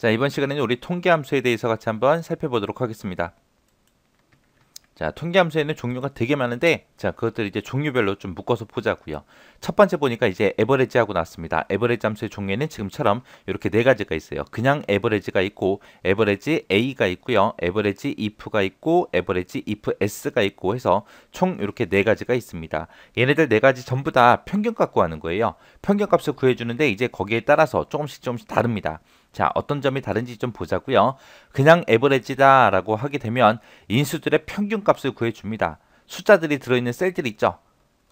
자, 이번 시간에는 우리 통계함수에 대해서 같이 한번 살펴보도록 하겠습니다. 자, 통계함수에는 종류가 되게 많은데, 자, 그것들 이제 종류별로 좀 묶어서 보자고요. 첫 번째 보니까 이제 에버리지하고 나왔습니다. 에버리지 함수의 종류에는 지금처럼 이렇게 네 가지가 있어요. 그냥 에버리지가 있고, 에버리지 A가 있고요, 에버리지 if가 있고, 에버리지 if S가 있고 해서 총 이렇게 네 가지가 있습니다. 얘네들 네 가지 전부 다 평균값 구하는 거예요. 평균값을 구해주는데 이제 거기에 따라서 조금씩 다릅니다. 자, 어떤 점이 다른지 좀 보자고요. 그냥 에버리지다 라고 하게 되면 인수들의 평균값을 구해줍니다. 숫자들이 들어있는 셀들 있죠.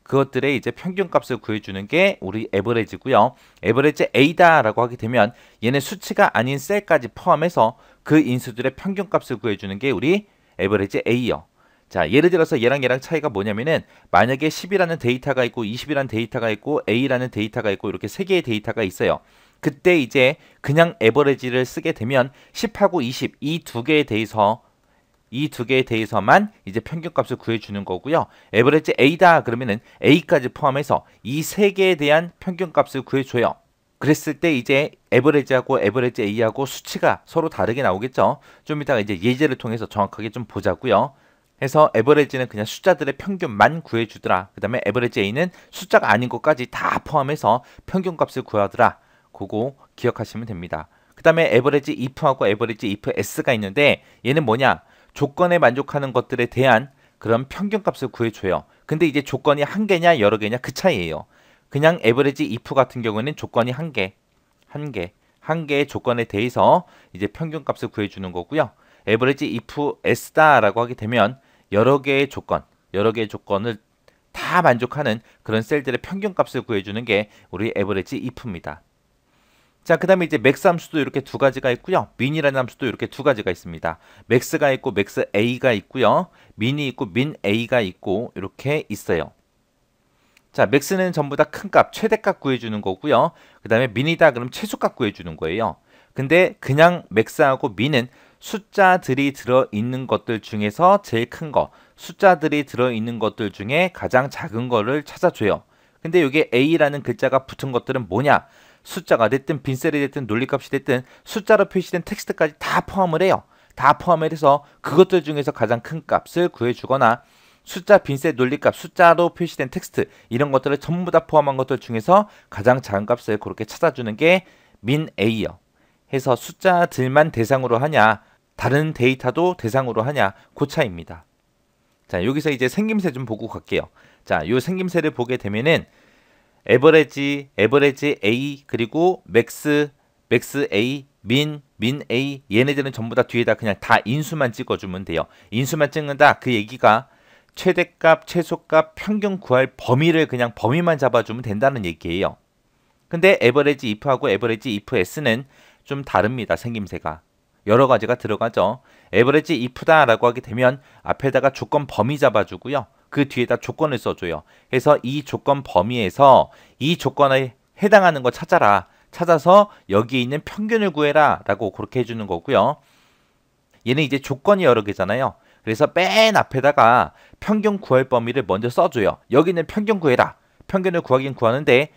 그것들의 이제 평균값을 구해주는 게 우리 에버리지고요. 에버리지 A다 라고 하게 되면 얘네 수치가 아닌 셀까지 포함해서 그 인수들의 평균값을 구해주는 게 우리 에버리지 A요. 자, 예를 들어서 얘랑 차이가 뭐냐면은 만약에 10이라는 데이터가 있고 20이라는 데이터가 있고 A라는 데이터가 있고 이렇게 세 개의 데이터가 있어요. 그때 이제 그냥 에버리지를 쓰게 되면 10하고 20 이 두 개에 대해서만 이제 평균값을 구해주는 거고요. 에버리지 A다 그러면은 A까지 포함해서 이 세 개에 대한 평균값을 구해줘요. 그랬을 때 이제 에버리지하고 에버리지 A하고 수치가 서로 다르게 나오겠죠. 좀 이따가 이제 예제를 통해서 정확하게 좀 보자고요. 해서 에버리지는 그냥 숫자들의 평균만 구해주더라. 그 다음에 에버리지 A는 숫자가 아닌 것까지 다 포함해서 평균값을 구하더라. 그거 기억하시면 됩니다. 그 다음에 에버리지 if하고 에버리지 if S가 있는데 얘는 뭐냐? 조건에 만족하는 것들에 대한 그런 평균값을 구해줘요. 근데 이제 조건이 한 개냐 여러 개냐 그 차이예요. 그냥 에버리지 if 같은 경우에는 조건이 한 개의 조건에 대해서 이제 평균값을 구해주는 거고요. 에버리지 if S다라고 하게 되면 여러 개의 조건을 다 만족하는 그런 셀들의 평균값을 구해주는 게 우리 에버리지 if입니다. 자, 그 다음에 이제 맥스 함수도 이렇게 두 가지가 있고요. 민이라는 함수도 이렇게 두 가지가 있습니다. 맥스가 있고 맥스 A가 있고요. 민이 있고 민 A가 있고 이렇게 있어요. 자, 맥스는 전부 다 큰 값, 최대값 구해주는 거고요. 그 다음에 민이다 그럼 최소값 구해주는 거예요. 근데 그냥 맥스하고 민은 숫자들이 들어있는 것들 중에서 제일 큰 거, 숫자들이 들어있는 것들 중에 가장 작은 거를 찾아줘요. 근데 여기에 A라는 글자가 붙은 것들은 뭐냐? 숫자가 됐든 빈셀이 됐든 논리값이 됐든 숫자로 표시된 텍스트까지 다 포함을 해요. 다 포함을 해서 그것들 중에서 가장 큰 값을 구해주거나 숫자, 빈셋, 논리값, 숫자로 표시된 텍스트 이런 것들을 전부 다 포함한 것들 중에서 가장 작은 값을 그렇게 찾아주는 게 민 A요. 해서 숫자들만 대상으로 하냐 다른 데이터도 대상으로 하냐 그 차이입니다. 자, 여기서 이제 생김새 좀 보고 갈게요. 자, 요 생김새를 보게 되면은 에버리지 A 그리고 맥스 A 민 A 얘네들은 전부 다 뒤에다 그냥 다 인수만 찍어주면 돼요. 인수만 찍는다 그 얘기가 최대값, 최소값, 평균 구할 범위를 그냥 범위만 잡아주면 된다는 얘기예요. 근데 에버리지 if하고 에버리지 if S는 좀 다릅니다. 생김새가 여러 가지가 들어가죠. 에버리지 if다 라고 하게 되면 앞에다가 조건 범위 잡아주고요. 그 뒤에다 조건을 써줘요. 그래서 이 조건 범위에서 이 조건에 해당하는 거 찾아서 여기에 있는 평균을 구해라 라고 그렇게 해주는 거고요. 얘는 이제 조건이 여러 개잖아요. 그래서 맨 앞에다가 평균 구할 범위를 먼저 써줘요. 여기는 평균 구해라. 평균을 구하긴 구하는데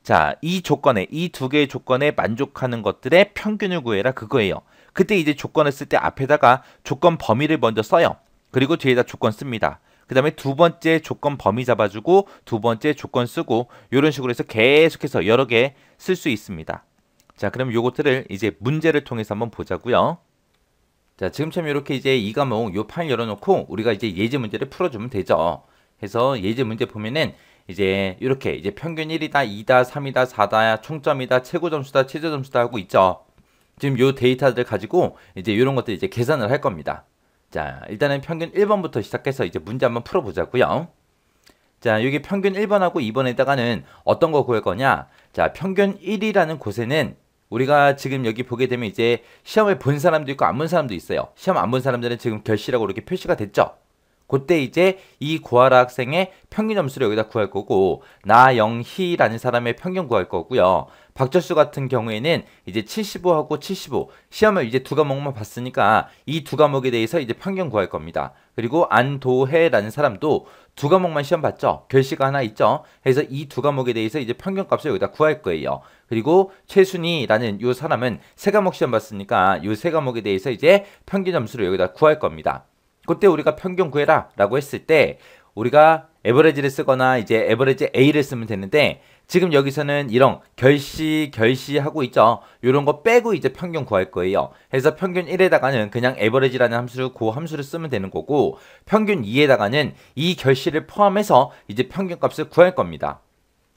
자, 이 두 개의 조건에 만족하는 것들의 평균을 구해라 그거예요. 그때 이제 조건을 쓸 때 앞에다가 조건 범위를 먼저 써요. 그리고 뒤에다 조건 씁니다. 그 다음에 두 번째 조건 범위 잡아주고 두 번째 조건 쓰고 이런 식으로 해서 계속해서 여러 개 쓸 수 있습니다. 자, 그럼 요것들을 이제 문제를 통해서 한번 보자고요. 자, 지금처럼 이렇게 이제 이 과목 요 파일 열어놓고 우리가 이제 예제 문제를 풀어주면 되죠. 해서 예제 문제 보면은 이제 이렇게 이제 평균 1이다, 2다, 3이다, 4다, 총점이다, 최고 점수다, 최저 점수다 하고 있죠. 지금 요 데이터들 가지고 이제 이런 것들 이제 계산을 할 겁니다. 자, 일단은 평균 1번부터 시작해서 이제 문제 한번 풀어보자고요. 자, 여기 평균 1번하고 2번에다가는 어떤 거 구할 거냐? 자, 평균 1이라는 곳에는 우리가 지금 여기 보게 되면 이제 시험을 본 사람도 있고 안 본 사람도 있어요. 시험 안 본 사람들은 지금 결시라고 이렇게 표시가 됐죠. 그때 이제 이 고아라 학생의 평균 점수를 여기다 구할 거고 나영희라는 사람의 평균 구할 거고요. 박철수 같은 경우에는 이제 75하고 75 시험을 이제 두 과목만 봤으니까 이 두 과목에 대해서 이제 평균 구할 겁니다. 그리고 안도해라는 사람도 두 과목만 시험 봤죠. 결시가 하나 있죠. 그래서 이 두 과목에 대해서 이제 평균값을 여기다 구할 거예요. 그리고 최순희라는 이 사람은 세 과목 시험 봤으니까 이 세 과목에 대해서 이제 평균 점수를 여기다 구할 겁니다. 그때 우리가 평균 구해라 라고 했을 때 우리가 에버리지를 쓰거나 이제 에버리지 A를 쓰면 되는데 지금 여기서는 이런 결시하고 있죠. 이런 거 빼고 이제 평균 구할 거예요. 그래서 평균 1에다가는 그냥 에버리지라는 함수를 그 함수를 쓰면 되는 거고 평균 2에다가는 이 결시를 포함해서 이제 평균값을 구할 겁니다.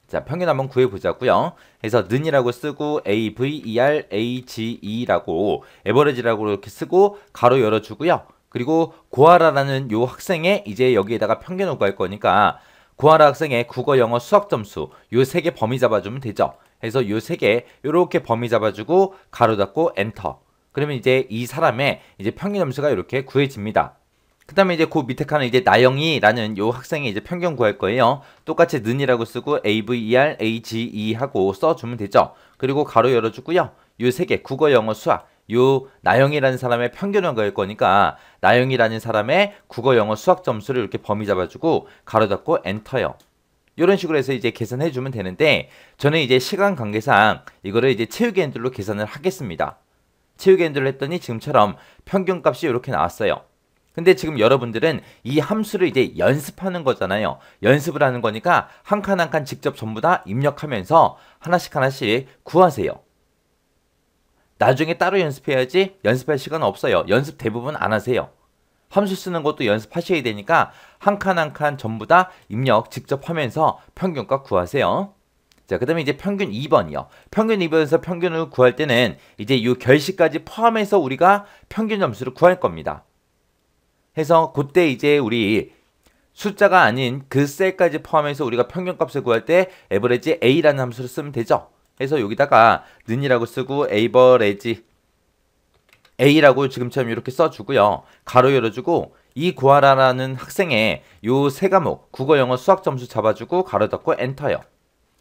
자, 평균 한번 구해보자고요. 그래서 는이라고 쓰고 AVER AGE라고 에버리지라고 이렇게 쓰고 가로 열어주고요. 그리고 고아라라는 요 학생의 이제 여기에다가 평균을 구할 거니까 고아라 학생의 국어, 영어, 수학 점수 요 세 개 범위 잡아주면 되죠. 그래서 요 세 개 요렇게 범위 잡아주고 가로 닫고 엔터. 그러면 이제 이 사람의 이제 평균 점수가 이렇게 구해집니다. 그 다음에 이제 그 밑에 칸은 이제 나영이라는 요 학생의 이제 평균 구할 거예요. 똑같이 는이라고 쓰고 AVER AGE 하고 써주면 되죠. 그리고 가로 열어주고요. 요 세 개 국어, 영어, 수학 요 나영이라는 사람의 평균을 구할 거니까 나영이라는 사람의 국어, 영어, 수학 점수를 이렇게 범위 잡아주고 가로 닫고 엔터요. 이런 식으로 해서 이제 계산해 주면 되는데 저는 이제 시간 관계상 이거를 이제 채우기 핸들로 계산을 하겠습니다. 채우기 핸들로 했더니 지금처럼 평균값이 이렇게 나왔어요. 근데 지금 여러분들은 이 함수를 이제 연습하는 거잖아요. 연습을 하는 거니까 한 칸 한 칸 직접 전부 다 입력하면서 하나씩 구하세요. 나중에 따로 연습해야지 연습할 시간 없어요. 연습 대부분 안 하세요. 함수 쓰는 것도 연습하셔야 되니까 한 칸 한 칸 전부 다 입력 직접 하면서 평균값 구하세요. 자, 그 다음에 이제 평균 2번이요. 평균 2번에서 평균을 구할 때는 이제 이 결시까지 포함해서 우리가 평균 점수를 구할 겁니다. 해서 그때 이제 우리 숫자가 아닌 그 셀까지 포함해서 우리가 평균값을 구할 때 에버리지 A라는 함수를 쓰면 되죠. 해서 여기다가 는이라고 쓰고 에버리지 A라고 지금처럼 이렇게 써주고요. 가로 열어주고 이 구하라라는 학생의 요 세 과목 국어, 영어, 수학 점수 잡아주고 가로 닫고 엔터요.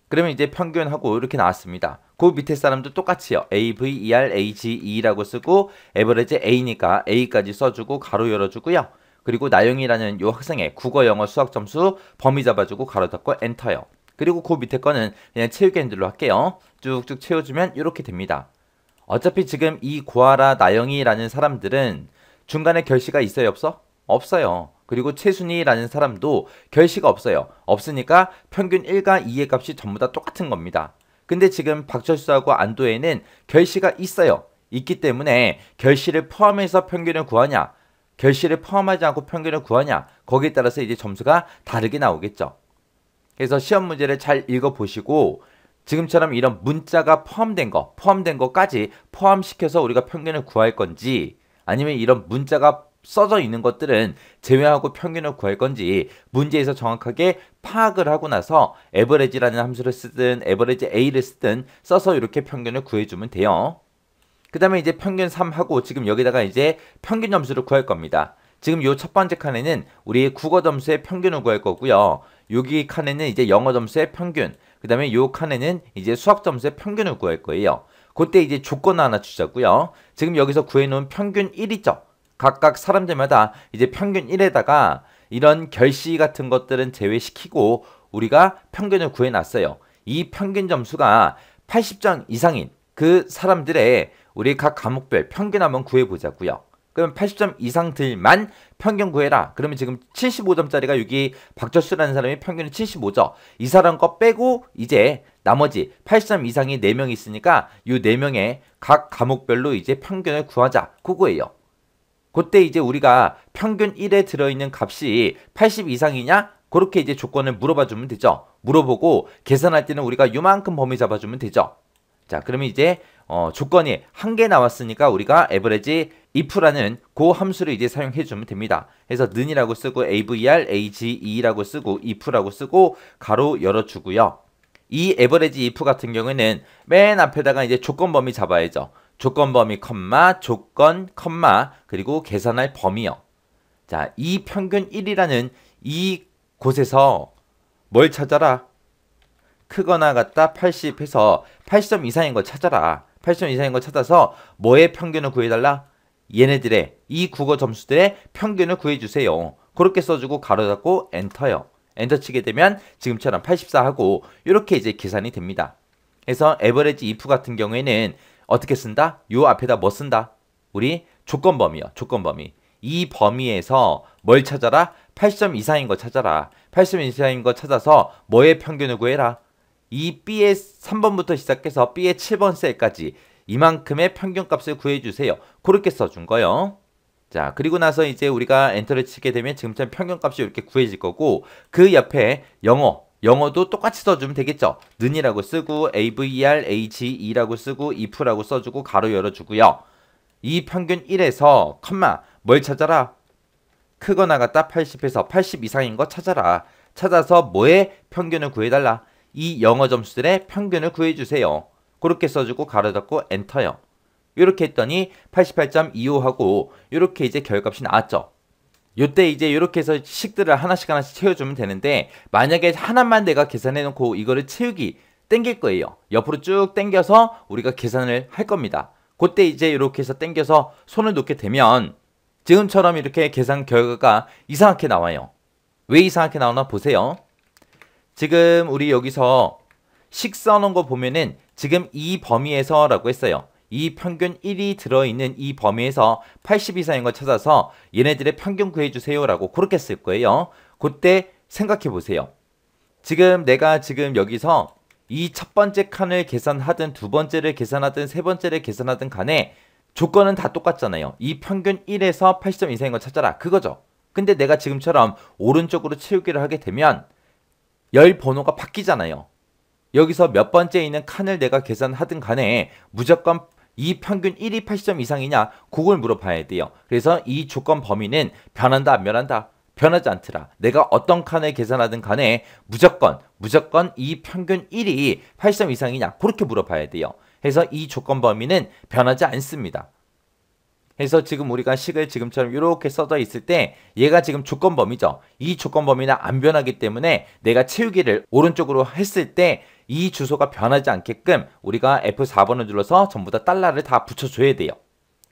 그러면 이제 평균하고 이렇게 나왔습니다. 그 밑에 사람도 똑같이요. AVER AGE라고 쓰고 에버리지 A니까 A까지 써주고 가로 열어주고요. 그리고 나영이라는 요 학생의 국어, 영어, 수학 점수 범위 잡아주고 가로 닫고 엔터요. 그리고 그 밑에 거는 그냥 채우기 핸들로 할게요. 쭉쭉 채워주면 이렇게 됩니다. 어차피 지금 이 고아라, 나영이라는 사람들은 중간에 결시가 있어요, 없어? 없어요. 그리고 최순희라는 사람도 결시가 없어요. 없으니까 평균 1과 2의 값이 전부 다 똑같은 겁니다. 근데 지금 박철수하고 안도에는 결시가 있어요. 있기 때문에 결시를 포함해서 평균을 구하냐, 결시를 포함하지 않고 평균을 구하냐, 거기에 따라서 이제 점수가 다르게 나오겠죠. 그래서 시험 문제를 잘 읽어보시고 지금처럼 이런 문자가 포함된 거까지 포함시켜서 우리가 평균을 구할 건지 아니면 이런 문자가 써져 있는 것들은 제외하고 평균을 구할 건지 문제에서 정확하게 파악을 하고 나서 에버리지라는 함수를 쓰든 에버리지 A를 쓰든 써서 이렇게 평균을 구해주면 돼요. 그 다음에 이제 평균 3하고 지금 여기다가 이제 평균 점수를 구할 겁니다. 지금 요 첫 번째 칸에는 우리 국어 점수의 평균을 구할 거고요. 여기 칸에는 이제 영어 점수의 평균, 그 다음에 요 칸에는 이제 수학 점수의 평균을 구할 거예요. 그때 이제 조건 하나 주자고요. 지금 여기서 구해놓은 평균 1 있죠. 각각 사람들마다 이제 평균 1에다가 이런 결시 같은 것들은 제외시키고 우리가 평균을 구해놨어요. 이 평균 점수가 80점 이상인 그 사람들의 우리 각 과목별 평균 한번 구해보자고요. 그럼 80점 이상들만 평균 구해라. 그러면 지금 75점짜리가 여기 박철수라는 사람이 평균이 75점. 이 사람 거 빼고 이제 나머지 80점 이상이 4명 있으니까 이 4명의 각 과목별로 이제 평균을 구하자. 그거예요. 그때 이제 우리가 평균 1에 들어있는 값이 80 이상이냐? 그렇게 이제 조건을 물어봐 주면 되죠. 물어보고 계산할 때는 우리가 요만큼 범위 잡아주면 되죠. 자, 그러면 이제 조건이 한 개 나왔으니까 우리가 에버리지 if라는 그 함수를 이제 사용해 주면 됩니다. 그래서 는이라고 쓰고 AVER AGE라고 쓰고 if라고 쓰고 가로 열어주고요. 이 에버리지 if 같은 경우에는 맨 앞에다가 이제 조건 범위 잡아야죠. 조건 범위 컴마 조건 컴마 그리고 계산할 범위요. 자, 이 평균 1이라는 이 곳에서 뭘 찾아라? 크거나 같다 80 해서 80점 이상인 거 찾아라. 80점 이상인 거 찾아서 뭐의 평균을 구해달라? 얘네들의 이 국어 점수들의 평균을 구해주세요. 그렇게 써주고 가로 닫고 엔터요. 엔터 치게 되면 지금처럼 84하고 이렇게 이제 계산이 됩니다. 그래서 average if 같은 경우에는 어떻게 쓴다? 요 앞에다 뭐 쓴다? 우리 조건 범위요. 조건 범위. 이 범위에서 뭘 찾아라? 80점 이상인 거 찾아라. 80점 이상인 거 찾아서 뭐의 평균을 구해라? 이 B의 3번부터 시작해서 B의 7번 셀까지 이만큼의 평균값을 구해주세요. 그렇게 써준 거요. 자, 그리고 나서 이제 우리가 엔터를 치게 되면 지금처럼 평균값이 이렇게 구해질 거고 그 옆에 영어도 똑같이 써주면 되겠죠. 는이라고 쓰고 AVER, AGE라고 쓰고 if라고 써주고 가로 열어주고요. 이 평균 1에서 컴마 뭘 찾아라? 크거나 같다 80에서 80 이상인 거 찾아라. 찾아서 뭐의 평균을 구해달라? 이 영어 점수들의 평균을 구해주세요. 그렇게 써주고 가로 닫고 엔터요. 이렇게 했더니 88.25하고 이렇게 이제 결값이 나왔죠. 요때 이제 이렇게 해서 식들을 하나씩 채워주면 되는데 만약에 하나만 내가 계산해 놓고 이거를 채우기 땡길 거예요. 옆으로 쭉 당겨서 우리가 계산을 할 겁니다. 그때 이제 이렇게 해서 당겨서 손을 놓게 되면 지금처럼 이렇게 계산 결과가 이상하게 나와요. 왜 이상하게 나오나 보세요. 지금 우리 여기서 식 써놓은 거 보면은 지금 이 범위에서 라고 했어요. 이 평균 1이 들어있는 이 범위에서 80 이상인 걸 찾아서 얘네들의 평균 구해주세요 라고 그렇게 쓸 거예요. 그때 생각해 보세요. 지금 내가 지금 여기서 이 첫 번째 칸을 계산하든 두 번째를 계산하든 세 번째를 계산하든 간에 조건은 다 똑같잖아요. 이 평균 1에서 80점 이상인 걸 찾아라. 그거죠. 근데 내가 지금처럼 오른쪽으로 채우기를 하게 되면 열 번호가 바뀌잖아요. 여기서 몇 번째에 있는 칸을 내가 계산하든 간에 무조건 이 평균 1이 80점 이상이냐 그걸 물어봐야 돼요. 그래서 이 조건 범위는 변한다 안 변한다? 변하지 않더라. 내가 어떤 칸을 계산하든 간에 무조건 이 평균 1이 80점 이상이냐 그렇게 물어봐야 돼요. 그래서 이 조건 범위는 변하지 않습니다. 그래서 지금 우리가 식을 지금처럼 이렇게 써져 있을 때 얘가 지금 조건 범위죠. 이 조건 범위는 안 변하기 때문에 내가 채우기를 오른쪽으로 했을 때 이 주소가 변하지 않게끔 우리가 F4번을 눌러서 전부 다 달러를 다 붙여줘야 돼요.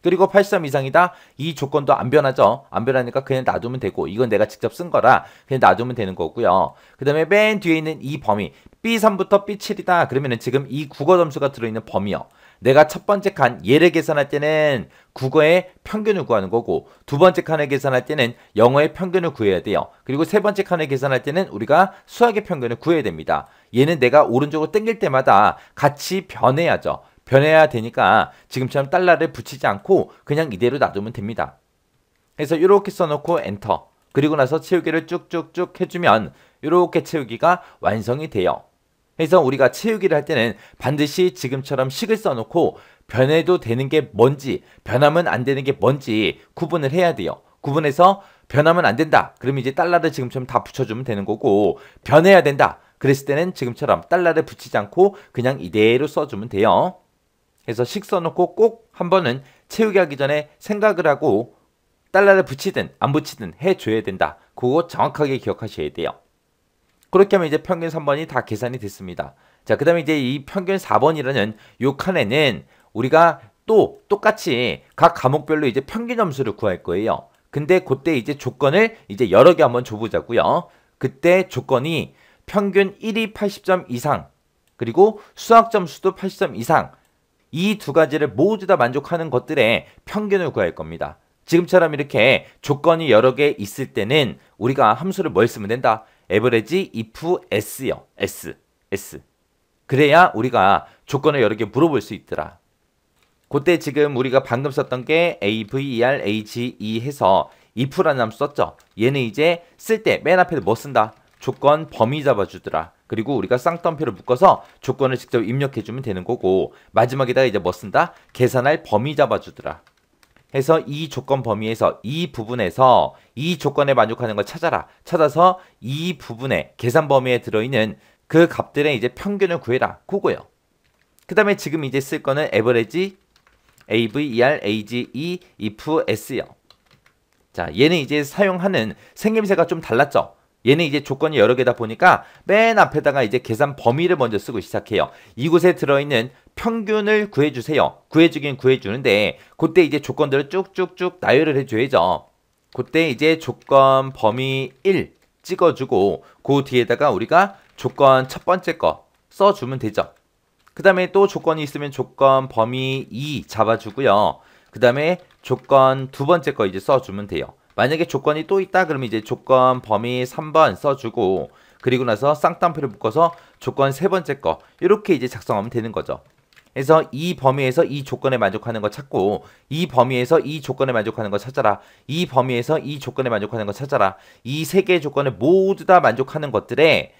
그리고 83 이상이다. 이 조건도 안 변하죠. 안 변하니까 그냥 놔두면 되고 이건 내가 직접 쓴 거라 그냥 놔두면 되는 거고요. 그 다음에 맨 뒤에 있는 이 범위 B3부터 B7이다. 그러면은 지금 이 국어 점수가 들어있는 범위요. 내가 첫 번째 칸 얘를 계산할 때는 국어의 평균을 구하는 거고 두 번째 칸을 계산할 때는 영어의 평균을 구해야 돼요. 그리고 세 번째 칸을 계산할 때는 우리가 수학의 평균을 구해야 됩니다. 얘는 내가 오른쪽으로 당길 때마다 같이 변해야죠. 변해야 되니까 지금처럼 달러를 붙이지 않고 그냥 이대로 놔두면 됩니다. 그래서 이렇게 써놓고 엔터 그리고 나서 채우기를 쭉쭉쭉 해주면 이렇게 채우기가 완성이 돼요. 그래서 우리가 채우기를 할 때는 반드시 지금처럼 식을 써놓고 변해도 되는 게 뭔지 변하면 안 되는 게 뭔지 구분을 해야 돼요. 구분해서 변하면 안 된다. 그러면 이제 달러를 지금처럼 다 붙여주면 되는 거고 변해야 된다. 그랬을 때는 지금처럼 달러를 붙이지 않고 그냥 이대로 써주면 돼요. 그래서 식 써놓고 꼭 한 번은 채우기 하기 전에 생각을 하고 달러를 붙이든 안 붙이든 해줘야 된다. 그거 정확하게 기억하셔야 돼요. 그렇게 하면 이제 평균 3번이 다 계산이 됐습니다. 자, 그 다음에 이제 이 평균 4번이라는 요 칸에는 우리가 또 똑같이 각 과목별로 이제 평균 점수를 구할 거예요. 근데 그때 이제 조건을 이제 여러 개 한번 줘보자고요. 그때 조건이 평균 1이 80점 이상 그리고 수학 점수도 80점 이상 이 두 가지를 모두 다 만족하는 것들의 평균을 구할 겁니다. 지금처럼 이렇게 조건이 여러 개 있을 때는 우리가 함수를 뭘 쓰면 된다? average if s요. s. 그래야 우리가 조건을 여러 개 물어볼 수 있더라. 그때 지금 우리가 방금 썼던 게 AVER, AGE 해서 if라는 함수 썼죠. 얘는 이제 쓸 때 맨 앞에 뭐 쓴다? 조건 범위 잡아주더라. 그리고 우리가 쌍따옴표를 묶어서 조건을 직접 입력해주면 되는 거고 마지막에다가 이제 뭐 쓴다? 계산할 범위 잡아주더라. 해서 이 조건 범위에서 이 부분에서 이 조건에 만족하는 걸 찾아라. 찾아서 이 부분에 계산 범위에 들어있는 그 값들의 이제 평균을 구해라. 그거요. 그 다음에 지금 이제 쓸 거는 average, AVER, AGE, if s요. 자, 얘는 이제 사용하는 생김새가 좀 달랐죠. 얘는 이제 조건이 여러 개다 보니까 맨 앞에다가 이제 계산 범위를 먼저 쓰고 시작해요. 이곳에 들어있는 평균을 구해주세요. 구해주긴 구해주는데 그때 이제 조건들을 쭉쭉쭉 나열을 해줘야죠. 그때 이제 조건 범위 1 찍어주고 그 뒤에다가 우리가 조건 첫 번째 거 써주면 되죠. 그 다음에 또 조건이 있으면 조건 범위 2 잡아주고요. 그 다음에 조건 두 번째 거 이제 써주면 돼요. 만약에 조건이 또 있다 그러면 이제 조건 범위 3번 써주고 그리고 나서 쌍따옴표를 묶어서 조건 세 번째 거 이렇게 이제 작성하면 되는 거죠. 그래서 이 범위에서 이 조건에 만족하는 거 찾고 이 범위에서 이 조건에 만족하는 거 찾아라. 이 범위에서 이 조건에 만족하는 거 찾아라. 이 세 개의 조건에 모두 다 만족하는 것들에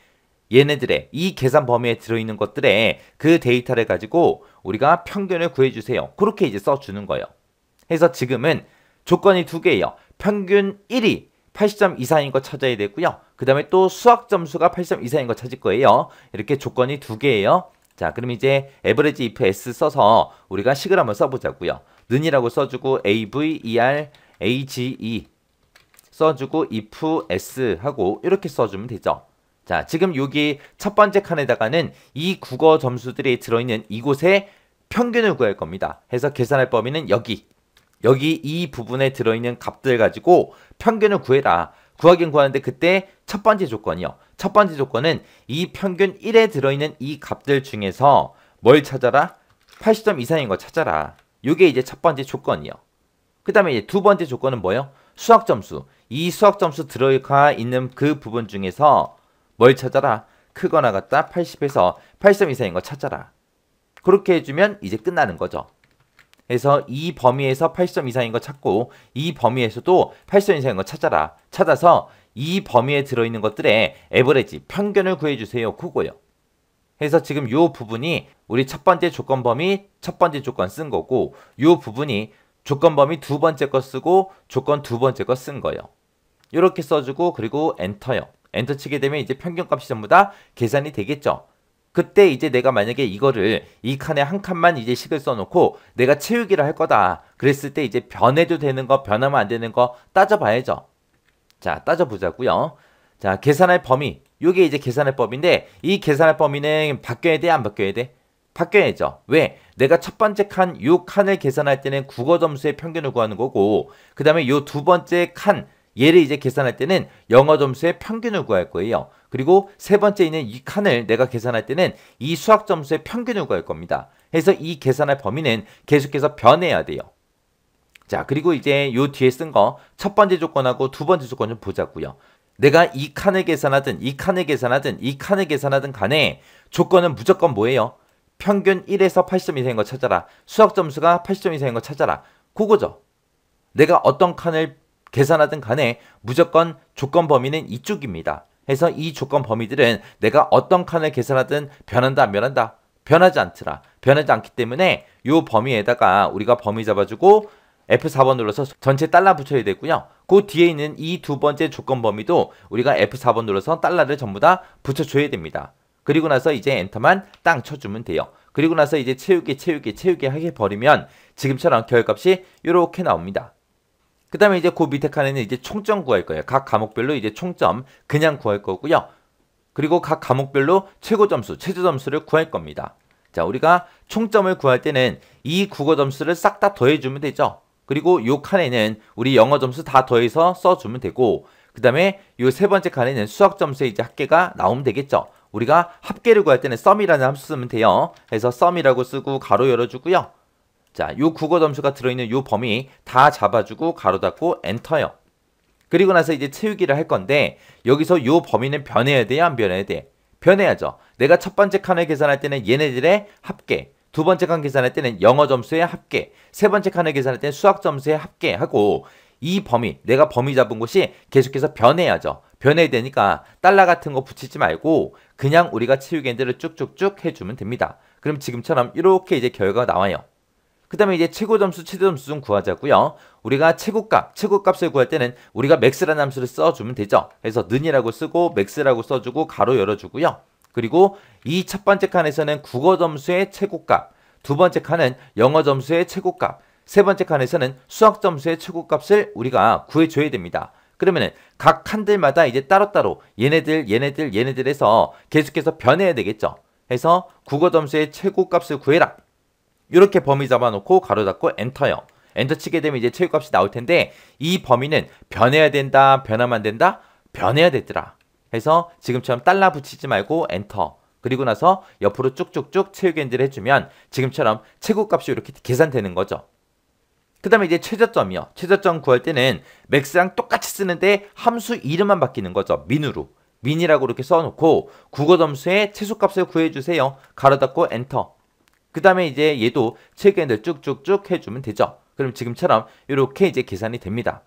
얘네들의 이 계산 범위에 들어있는 것들의 그 데이터를 가지고 우리가 평균을 구해주세요. 그렇게 이제 써주는 거예요. 그래서 지금은 조건이 두 개예요. 평균 1이 80점 이상인 거 찾아야 되고요. 그 다음에 또 수학 점수가 80점 이상인 거 찾을 거예요. 이렇게 조건이 두 개예요. 자, 그럼 이제 average if s 써서 우리가 식을 한번 써보자고요. 는이라고 써주고 av, er, age 써주고 if s 하고 이렇게 써주면 되죠. 자, 지금 여기 첫 번째 칸에다가는 이 국어 점수들이 들어있는 이곳의 평균을 구할 겁니다. 해서 계산할 범위는 여기 이 부분에 들어있는 값들 가지고 평균을 구해라. 구하긴 구하는데 그때 첫 번째 조건이요. 첫 번째 조건은 이 평균 1에 들어있는 이 값들 중에서 뭘 찾아라? 80점 이상인 거 찾아라. 이게 이제 첫 번째 조건이요. 그 다음에 이제 두 번째 조건은 뭐예요? 수학 점수. 이 수학 점수 들어가 있는 그 부분 중에서 뭘 찾아라? 크거나 같다 80에서 80점 이상인 거 찾아라. 그렇게 해주면 이제 끝나는 거죠. 그래서 이 범위에서 80점 이상인 거 찾고 이 범위에서도 80점 이상인 거 찾아라. 찾아서 이 범위에 들어있는 것들의 에버리지, 평균을 구해주세요. 그거요. 그래서 지금 요 부분이 우리 첫 번째 조건 범위, 첫 번째 조건 쓴 거고 요 부분이 조건 범위 두 번째 거 쓰고 조건 두 번째 거 쓴 거예요. 이렇게 써주고 그리고 엔터요. 엔터 치게 되면 이제 평균값이 전부 다 계산이 되겠죠. 그때 이제 내가 만약에 이거를 이 칸에 한 칸만 이제 식을 써놓고 내가 채우기를 할 거다. 그랬을 때 이제 변해도 되는 거, 변하면 안 되는 거 따져봐야죠. 자, 따져보자고요. 자, 계산할 범위. 요게 이제 계산할 범위인데 이 계산할 범위는 바뀌어야 돼, 안 바뀌어야 돼? 바뀌어야죠. 왜? 내가 첫 번째 칸, 요 칸을 계산할 때는 국어 점수의 평균을 구하는 거고 그 다음에 요 두 번째 칸, 얘를 이제 계산할 때는 영어 점수의 평균을 구할 거예요. 그리고 세 번째 있는 이 칸을 내가 계산할 때는 이 수학 점수의 평균을 구할 겁니다. 그래서 이 계산할 범위는 계속해서 변해야 돼요. 자, 그리고 이제 요 뒤에 쓴 거 첫 번째 조건하고 두 번째 조건 좀 보자고요. 내가 이 칸을 계산하든 이 칸을 계산하든 이 칸을 계산하든 간에 조건은 무조건 뭐예요? 평균 1에서 80점 이상인 거 찾아라. 수학 점수가 80점 이상인 거 찾아라. 그거죠. 내가 어떤 칸을 계산하든 간에 무조건 조건 범위는 이쪽입니다. 해서 이 조건 범위들은 내가 어떤 칸을 계산하든 변한다 안 변한다? 변하지 않더라. 변하지 않기 때문에 이 범위에다가 우리가 범위 잡아주고 F4번 눌러서 전체 달러 붙여야 되고요. 그 뒤에 있는 이 두 번째 조건 범위도 우리가 F4번 눌러서 달러를 전부 다 붙여줘야 됩니다. 그리고 나서 이제 엔터만 땅 쳐주면 돼요. 그리고 나서 이제 채우기 하게 버리면 지금처럼 결값이 이렇게 나옵니다. 그 다음에 이제 그 밑에 칸에는 이제 총점 구할 거예요. 각 과목별로 이제 총점 그냥 구할 거고요. 그리고 각 과목별로 최고 점수, 최저 점수를 구할 겁니다. 자, 우리가 총점을 구할 때는 이 국어 점수를 싹 다 더해주면 되죠. 그리고 요 칸에는 우리 영어 점수 다 더해서 써주면 되고 그 다음에 요 세 번째 칸에는 수학 점수의 이제 합계가 나오면 되겠죠. 우리가 합계를 구할 때는 sum이라는 함수 쓰면 돼요. 그래서 sum이라고 쓰고 가로 열어주고요. 자, 요 국어 점수가 들어있는 요 범위 다 잡아주고 가로 닫고 엔터요. 그리고 나서 이제 채우기를 할 건데 여기서 요 범위는 변해야 돼요, 안 변해야 돼? 변해야죠. 내가 첫 번째 칸을 계산할 때는 얘네들의 합계, 두 번째 칸 계산할 때는 영어 점수의 합계, 세 번째 칸을 계산할 때는 수학 점수의 합계하고 이 범위, 내가 범위 잡은 곳이 계속해서 변해야죠. 변해야 되니까 달러 같은 거 붙이지 말고 그냥 우리가 채우기들을 쭉쭉쭉 해주면 됩니다. 그럼 지금처럼 이렇게 이제 결과가 나와요. 그 다음에 이제 최고 점수, 최저 점수 좀 구하자고요. 우리가 최고값을 구할 때는 우리가 max라는 함수를 써주면 되죠. 그래서 는이라고 쓰고 max라고 써주고 가로 열어주고요. 그리고 이 첫 번째 칸에서는 국어 점수의 최고값, 두 번째 칸은 영어 점수의 최고값, 세 번째 칸에서는 수학 점수의 최고값을 우리가 구해줘야 됩니다. 그러면은 각 칸들마다 이제 따로따로 얘네들에서 계속해서 변해야 되겠죠. 해서 국어 점수의 최고값을 구해라. 이렇게 범위 잡아놓고 가로 닫고 엔터요. 엔터 치게 되면 이제 최고값이 나올 텐데 이 범위는 변해야 된다, 변하면 안 된다? 변해야 되더라. 해서 지금처럼 달러 붙이지 말고 엔터. 그리고 나서 옆으로 쭉쭉쭉 채우기엔드를 해주면 지금처럼 최고값이 이렇게 계산되는 거죠. 그 다음에 이제 최저점이요. 최저점 구할 때는 맥스랑 똑같이 쓰는데 함수 이름만 바뀌는 거죠. 민으로. 민이라고 이렇게 써놓고 국어점수의 최소값을 구해주세요. 가로 닫고 엔터. 그 다음에 이제 얘도 채우기엔드 쭉쭉쭉 해주면 되죠. 그럼 지금처럼 이렇게 이제 계산이 됩니다.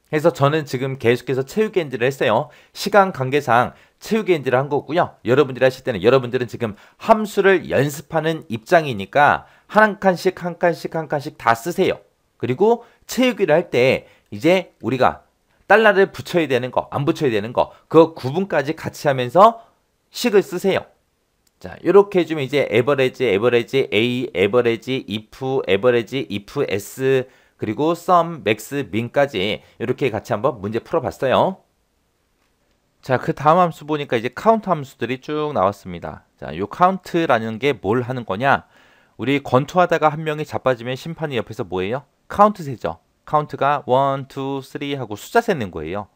그래서 저는 지금 계속해서 채우기엔드를 했어요. 시간 관계상 채우기엔드를 한 거고요. 여러분들이 하실 때는 여러분들은 지금 함수를 연습하는 입장이니까 한 칸씩 한 칸씩 한 칸씩 다 쓰세요. 그리고 채우기를 할 때 이제 우리가 달러를 붙여야 되는 거, 안 붙여야 되는 거, 그 구분까지 같이 하면서 식을 쓰세요. 자, 이렇게 해주면 이제 에버레지, 에버레지 A, 에버레지, if S, 그리고 sum, max, min까지 이렇게 같이 한번 문제 풀어봤어요. 자, 그 다음 함수 보니까 이제 카운트 함수들이 쭉 나왔습니다. 자, 요 카운트라는 게 뭘 하는 거냐? 우리 권투하다가 한 명이 자빠지면 심판이 옆에서 뭐예요? 카운트 세죠. 카운트가 1, 2, 3 하고 숫자 세는 거예요.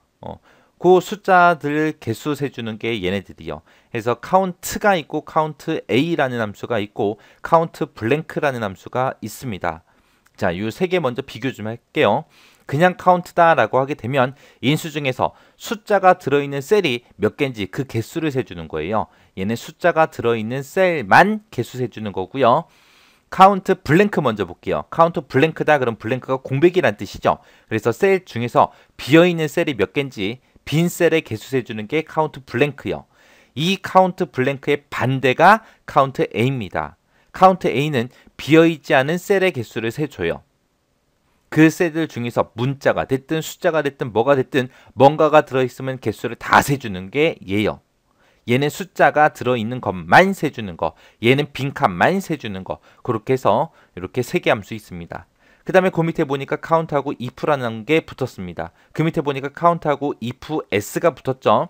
그 숫자들 개수 세주는 게 얘네들이요. 그래서 카운트가 있고 카운트 A라는 함수가 있고 카운트 블랭크라는 함수가 있습니다. 자, 이 세 개 먼저 비교 좀 할게요. 그냥 카운트다라고 하게 되면 인수 중에서 숫자가 들어있는 셀이 몇 개인지 그 개수를 세주는 거예요. 얘는 숫자가 들어있는 셀만 개수 세주는 거고요. 카운트 블랭크 먼저 볼게요. 카운트 블랭크다 그럼 블랭크가 공백이란 뜻이죠. 그래서 셀 중에서 비어있는 셀이 몇 개인지 빈 셀의 개수 세주는 게 카운트 블랭크요. 이 카운트 블랭크의 반대가 카운트 A입니다. 카운트 A는 비어있지 않은 셀의 개수를 세줘요. 그 셀들 중에서 문자가 됐든 숫자가 됐든 뭐가 됐든 뭔가가 들어있으면 개수를 다 세주는 게 얘요. 얘는 숫자가 들어있는 것만 세주는 거, 얘는 빈칸만 세주는 거, 그렇게 해서 이렇게 세 개 함수 있습니다. 그 다음에 그 밑에 보니까 카운트하고 if라는 게 붙었습니다. 그 밑에 보니까 카운트하고 if s가 붙었죠.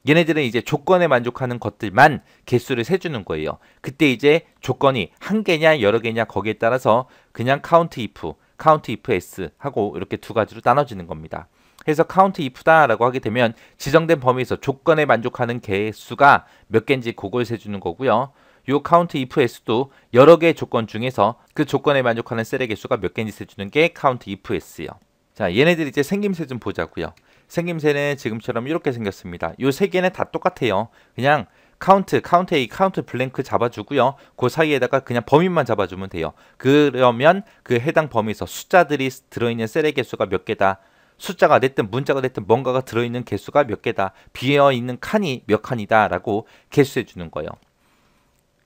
얘네들은 이제 조건에 만족하는 것들만 개수를 세주는 거예요. 그때 이제 조건이 한 개냐 여러 개냐 거기에 따라서 그냥 count if s 하고 이렇게 두 가지로 나눠지는 겁니다. 그래서 count if다라고 하게 되면 지정된 범위에서 조건에 만족하는 개수가 몇 개인지 그걸 세주는 거고요. 요 count if s도 여러 개의 조건 중에서 그 조건에 만족하는 셀의 개수가 몇 개인지 세주는 게 count if s요. 자, 얘네들 이제 생김새 좀 보자고요. 생김새는 지금처럼 이렇게 생겼습니다. 요 세 개는 다 똑같아요. 그냥 카운트 A, 카운트 블랭크 잡아주고요. 그 사이에다가 그냥 범위만 잡아주면 돼요. 그러면 그 해당 범위에서 숫자들이 들어있는 셀의 개수가 몇 개다. 숫자가 됐든 문자가 됐든 뭔가가 들어있는 개수가 몇 개다. 비어있는 칸이 몇 칸이다 라고 개수해 주는 거예요.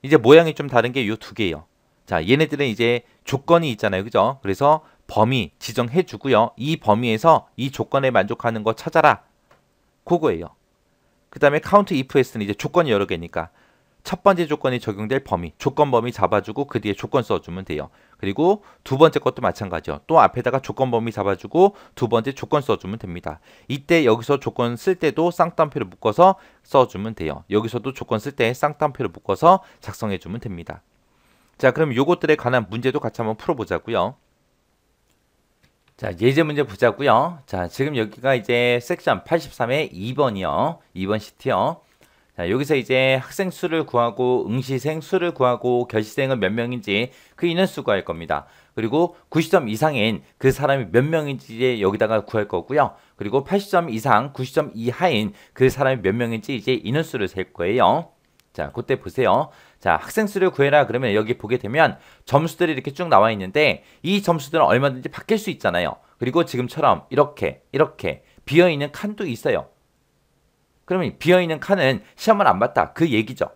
이제 모양이 좀 다른 게 요 두 개예요. 자, 얘네들은 이제 조건이 있잖아요. 그죠? 그래서 범위 지정해 주고요. 이 범위에서 이 조건에 만족하는 거 찾아라. 그거예요. 그 다음에 count if s는 이제 조건이 여러 개니까 첫 번째 조건이 적용될 범위, 조건 범위 잡아주고 그 뒤에 조건 써주면 돼요. 그리고 두 번째 것도 마찬가지요. 또 앞에다가 조건 범위 잡아주고 두 번째 조건 써주면 됩니다. 이때 여기서 조건 쓸 때도 쌍따옴표를 묶어서 써주면 돼요. 여기서도 조건 쓸 때 쌍따옴표를 묶어서 작성해주면 됩니다. 자, 그럼 요것들에 관한 문제도 같이 한번 풀어보자고요. 자, 예제 문제 보자고요. 자, 지금 여기가 이제 섹션 83의 2번이요. 2번 시트요. 자, 여기서 이제 학생 수를 구하고 응시생 수를 구하고 결시생은 몇 명인지 그 인원수 구할 겁니다. 그리고 90점 이상인 그 사람이 몇 명인지 여기다가 구할 거고요. 그리고 80점 이상, 90점 이하인 그 사람이 몇 명인지 이제 인원수를 셀 거예요. 자, 그때 보세요. 자, 학생 수를 구해라 그러면 여기 보게 되면 점수들이 이렇게 쭉 나와 있는데 이 점수들은 얼마든지 바뀔 수 있잖아요. 그리고 지금처럼 이렇게 비어있는 칸도 있어요. 그러면 비어있는 칸은 시험을 안 봤다 그 얘기죠.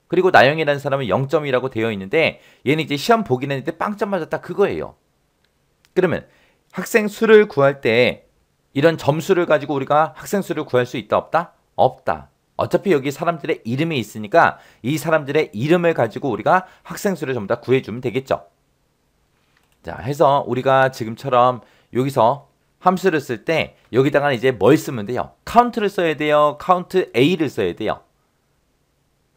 그리고 나영이라는 사람은 0점이라고 되어 있는데 얘는 이제 시험 보긴 했는데 빵점 맞았다 그거예요. 그러면 학생 수를 구할 때 이런 점수를 가지고 우리가 학생 수를 구할 수 있다 없다? 없다. 어차피 여기 사람들의 이름이 있으니까 이 사람들의 이름을 가지고 우리가 학생 수를 전부 다 구해주면 되겠죠. 자, 해서 우리가 지금처럼 여기서 함수를 쓸 때 여기다가 이제 뭘 쓰면 돼요? 카운트를 써야 돼요? 카운트 A를 써야 돼요?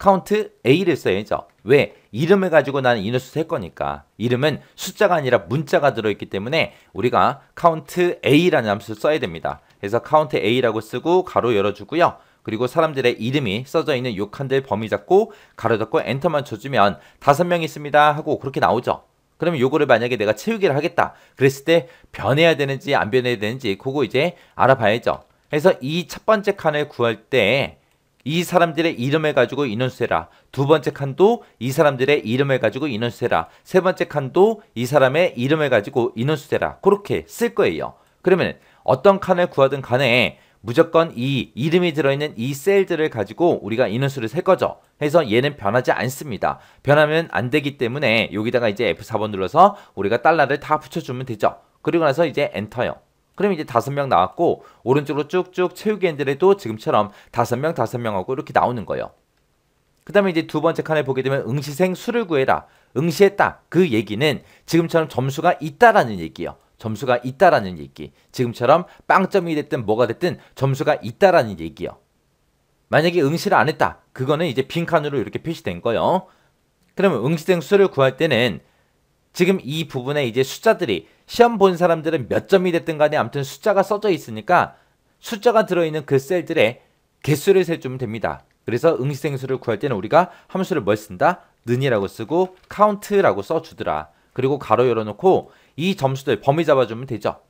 count A를 써야죠. 왜? 이름을 가지고 나는 인원수 셀 거니까. 이름은 숫자가 아니라 문자가 들어있기 때문에 우리가 count A라는 함수를 써야 됩니다. 그래서 count A라고 쓰고 가로 열어주고요. 그리고 사람들의 이름이 써져 있는 요 칸들 범위 잡고 가로 닫고 엔터만 쳐주면 5명 있습니다 하고 그렇게 나오죠. 그러면 요거를 만약에 내가 채우기를 하겠다 그랬을 때 변해야 되는지 안 변해야 되는지 그거 이제 알아봐야죠. 그래서 이 첫 번째 칸을 구할 때 이 사람들의 이름을 가지고 인원수 세라. 두 번째 칸도 이 사람들의 이름을 가지고 인원수 세라. 세 번째 칸도 이 사람의 이름을 가지고 인원수 세라. 그렇게 쓸 거예요. 그러면 어떤 칸을 구하든 간에 무조건 이 이름이 들어있는 이 셀들을 가지고 우리가 인원수를 셀 거죠. 그래서 얘는 변하지 않습니다. 변하면 안 되기 때문에 여기다가 이제 F4번 눌러서 우리가 달러를 다 붙여주면 되죠. 그리고 나서 이제 엔터요. 그럼 이제 5명 나왔고 오른쪽으로 쭉쭉 채우기 핸들에도 지금처럼 5명 5명 하고 이렇게 나오는 거예요. 그 다음에 이제 두 번째 칸에 보게 되면 응시생 수를 구해라. 응시했다. 그 얘기는 지금처럼 점수가 있다라는 얘기예요. 점수가 있다라는 얘기. 지금처럼 빵점이 됐든 뭐가 됐든 점수가 있다라는 얘기예요. 만약에 응시를 안 했다. 그거는 이제 빈 칸으로 이렇게 표시된 거예요. 그러면 응시생 수를 구할 때는 지금 이 부분에 이제 숫자들이 시험 본 사람들은 몇 점이 됐든 간에 아무튼 숫자가 써져 있으니까 숫자가 들어있는 그 셀들의 개수를 세주면 됩니다. 그래서 응시생 수를 구할 때는 우리가 함수를 뭘 쓴다? 는이라고 쓰고 count라고 써주더라. 그리고 가로 열어놓고 이 점수들 범위 잡아주면 되죠.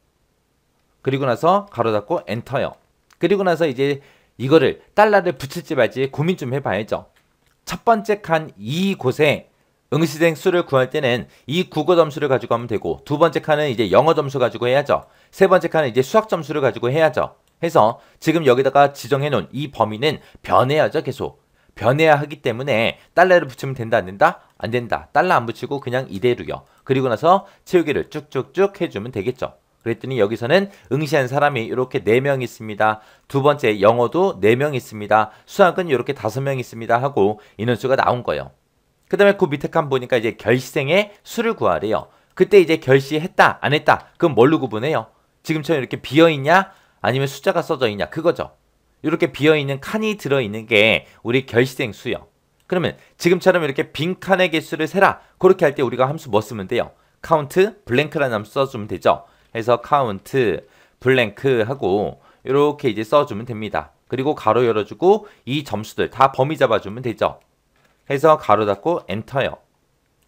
그리고 나서 가로 닫고 엔터요. 그리고 나서 이제 이거를 달러를 붙일지 말지 고민 좀 해봐야죠. 첫 번째 칸 이곳에 응시생 수를 구할 때는 이 국어 점수를 가지고 하면 되고 두 번째 칸은 이제 영어 점수 가지고 해야죠. 세 번째 칸은 이제 수학 점수를 가지고 해야죠. 해서 지금 여기다가 지정해 놓은 이 범위는 변해야죠. 계속. 변해야 하기 때문에 달러를 붙이면 된다 안 된다? 안 된다. 달러 안 붙이고 그냥 이대로요. 그리고 나서 채우기를 쭉쭉쭉 해주면 되겠죠. 그랬더니 여기서는 응시한 사람이 이렇게 4명 있습니다. 두 번째 영어도 4명 있습니다. 수학은 이렇게 5명 있습니다 하고 인원수가 나온 거예요. 그 다음에 그 밑에 칸 보니까 이제 결시생의 수를 구하래요. 그때 이제 결시했다 안 했다 그럼 뭘로 구분해요? 지금처럼 이렇게 비어있냐 아니면 숫자가 써져 있냐 그거죠. 이렇게 비어있는 칸이 들어있는 게 우리 결시생 수요. 그러면 지금처럼 이렇게 빈 칸의 개수를 세라. 그렇게 할 때 우리가 함수 뭐 쓰면 돼요? count blank라는 함수 써주면 되죠. 그래서 count blank 하고 이렇게 이제 써주면 됩니다. 그리고 가로 열어주고 이 점수들 다 범위 잡아주면 되죠. 해서 가로 닫고 엔터요.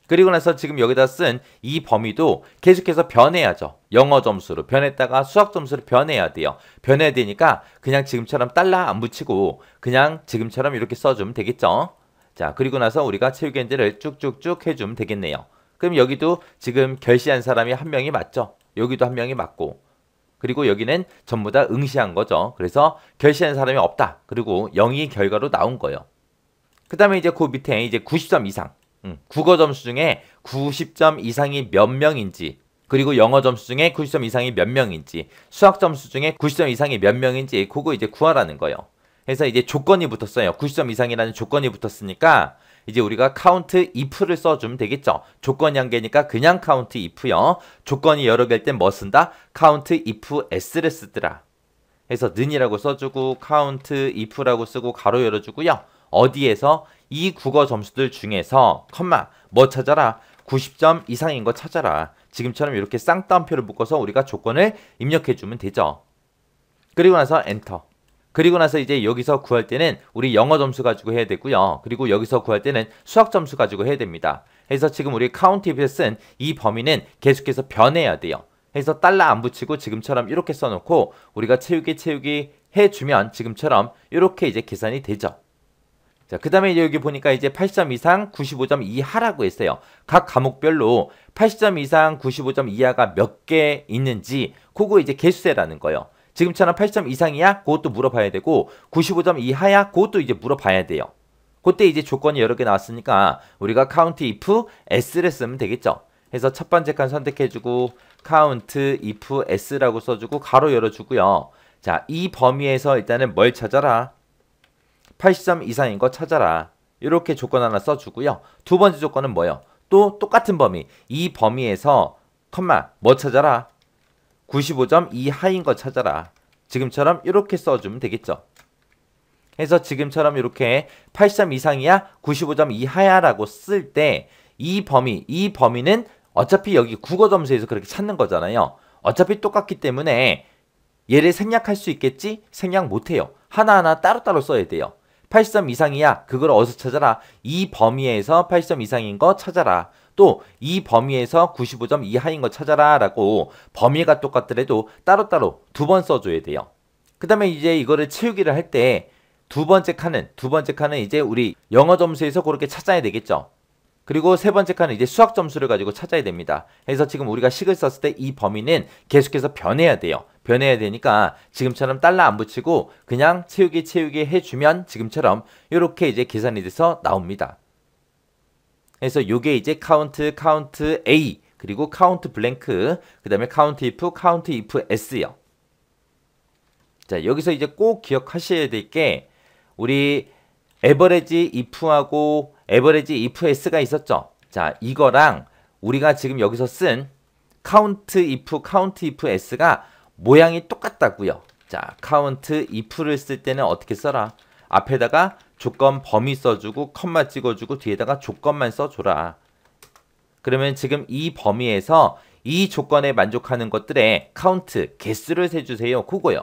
그리고 나서 지금 여기다 쓴 이 범위도 계속해서 변해야죠. 영어 점수로 변했다가 수학 점수로 변해야 돼요. 변해야 되니까 그냥 지금처럼 달러 안 붙이고 그냥 지금처럼 이렇게 써주면 되겠죠. 자, 그리고 나서 우리가 채우기 핸들을 쭉쭉쭉 해주면 되겠네요. 그럼 여기도 지금 결시한 사람이 한 명이 맞죠. 여기도 한 명이 맞고 그리고 여기는 전부 다 응시한 거죠. 그래서 결시한 사람이 없다. 그리고 0이 결과로 나온 거예요. 그 다음에 이제 그 밑에 이제 90점 이상 국어 점수 중에 90점 이상이 몇 명인지 그리고 영어 점수 중에 90점 이상이 몇 명인지 수학 점수 중에 90점 이상이 몇 명인지 그거 이제 구하라는 거예요. 그래서 이제 조건이 붙었어요. 90점 이상이라는 조건이 붙었으니까 이제 우리가 count if를 써주면 되겠죠. 조건이 한 개니까 그냥 count if요. 조건이 여러 개일 땐 뭐 쓴다? count if s를 쓰더라. 그래서 는이라고 써주고 count if라고 쓰고 가로 열어주고요. 어디에서 이 국어 점수들 중에서 컴마 뭐 찾아라 90점 이상인 거 찾아라. 지금처럼 이렇게 쌍따옴표를 묶어서 우리가 조건을 입력해 주면 되죠. 그리고 나서 엔터. 그리고 나서 이제 여기서 구할 때는 우리 영어 점수 가지고 해야 되고요. 그리고 여기서 구할 때는 수학 점수 가지고 해야 됩니다. 그래서 지금 우리 count if에 쓴 이 범위는 계속해서 변해야 돼요. 그래서 달러 안 붙이고 지금처럼 이렇게 써놓고 우리가 채우기 해주면 지금처럼 이렇게 이제 계산이 되죠. 자, 그 다음에 여기 보니까 이제 80점 이상 95점 이하라고 했어요. 각 과목별로 80점 이상 95점 이하가 몇 개 있는지 그거 이제 개수세라는 거예요. 지금처럼 80점 이상이야? 그것도 물어봐야 되고 95점 이하야? 그것도 이제 물어봐야 돼요. 그때 이제 조건이 여러 개 나왔으니까 우리가 count if s를 쓰면 되겠죠. 그래서 첫 번째 칸 선택해주고 count if s라고 써주고 가로 열어주고요. 자, 이 범위에서 일단은 뭘 찾아라? 80점 이상인 거 찾아라. 이렇게 조건 하나 써주고요. 두 번째 조건은 뭐예요? 또 똑같은 범위. 이 범위에서 컴마 뭐 찾아라? 95점 이하인 거 찾아라. 지금처럼 이렇게 써주면 되겠죠. 해서 지금처럼 이렇게 80점 이상이야, 95점 이하야 라고 쓸 때 이 범위는 어차피 여기 국어 점수에서 그렇게 찾는 거잖아요. 어차피 똑같기 때문에 얘를 생략할 수 있겠지? 생략 못해요. 하나하나 따로따로 써야 돼요. 80점 이상이야. 그걸 어디서 찾아라? 이 범위에서 80점 이상인 거 찾아라. 또 이 범위에서 95점 이하인 거 찾아라 라고 범위가 똑같더라도 따로따로 두 번 써줘야 돼요. 그 다음에 이제 이거를 채우기를 할 때 두 번째 칸은 이제 우리 영어 점수에서 그렇게 찾아야 되겠죠. 그리고 세 번째 칸은 이제 수학 점수를 가지고 찾아야 됩니다. 그래서 지금 우리가 식을 썼을 때 이 범위는 계속해서 변해야 돼요. 변해야 되니까 지금처럼 달러 안 붙이고 그냥 채우기 해주면 지금처럼 이렇게 이제 계산이 돼서 나옵니다. 그래서 요게 이제 카운트 A 그리고 카운트 블랭크 그 다음에 카운트 if s요. 자, 여기서 이제 꼭 기억하셔야 될 게 우리 에버리지 if하고 에버리지 if s가 있었죠. 자, 이거랑 우리가 지금 여기서 쓴 카운트 if s가 모양이 똑같다고요. 자, 카운트 if를 쓸 때는 어떻게 써라? 앞에다가 조건 범위 써주고 컴마 찍어주고 뒤에다가 조건만 써줘라. 그러면 지금 이 범위에서 이 조건에 만족하는 것들의 카운트 개수를 세주세요. 그거요.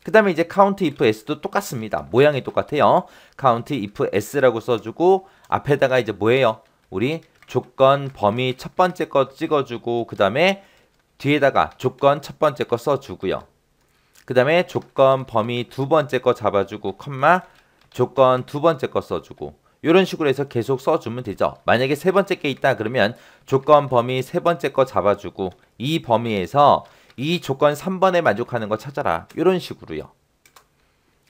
그 다음에 이제 카운트 if s도 똑같습니다. 모양이 똑같아요. 카운트 if s라고 써주고 앞에다가 이제 뭐예요? 우리 조건 범위 첫 번째 거 찍어주고 그 다음에 뒤에다가 조건 첫 번째 거 써주고요. 그 다음에 조건 범위 두 번째 거 잡아주고 컴마 조건 두 번째 거 써주고 이런 식으로 해서 계속 써주면 되죠. 만약에 세 번째 게 있다 그러면 조건 범위 세 번째 거 잡아주고 이 범위에서 이 조건 3번에 만족하는 거 찾아라. 이런 식으로요.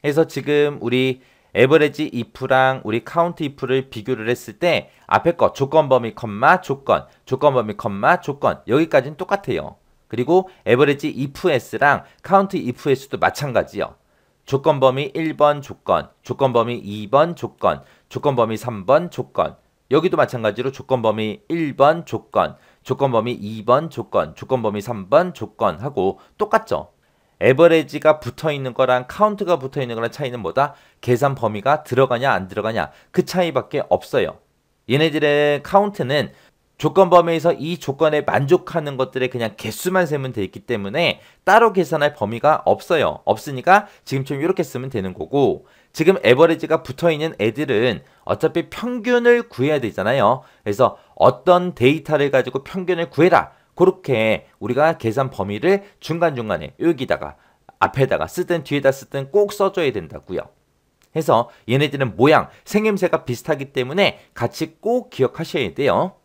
그래서 지금 우리 에버리지 if랑 우리 카운트 if를 비교를 했을 때 앞에 거 조건 범위 컴마 조건 범위 컴마 조건 여기까지는 똑같아요. 그리고 에버리지 if s랑 카운트 if s도 마찬가지요. 조건 범위 1번 조건 범위 2번 조건 범위 3번 조건 여기도 마찬가지로 조건 범위 1번 조건 범위 2번 조건 범위 3번 조건하고 똑같죠. 에버리지가 붙어있는 거랑 카운트가 붙어있는 거랑 차이는 뭐다? 계산 범위가 들어가냐 안 들어가냐 그 차이밖에 없어요. 얘네들의 카운트는 조건 범위에서 이 조건에 만족하는 것들의 그냥 개수만 세면 돼 있기 때문에 따로 계산할 범위가 없어요. 없으니까 지금처럼 이렇게 쓰면 되는 거고 지금 에버리지가 붙어있는 애들은 어차피 평균을 구해야 되잖아요. 그래서 어떤 데이터를 가지고 평균을 구해라. 그렇게 우리가 계산 범위를 중간중간에 여기다가 앞에다가 쓰든 뒤에다 쓰든 꼭 써줘야 된다고요. 해서 얘네들은 모양, 생김새가 비슷하기 때문에 같이 꼭 기억하셔야 돼요.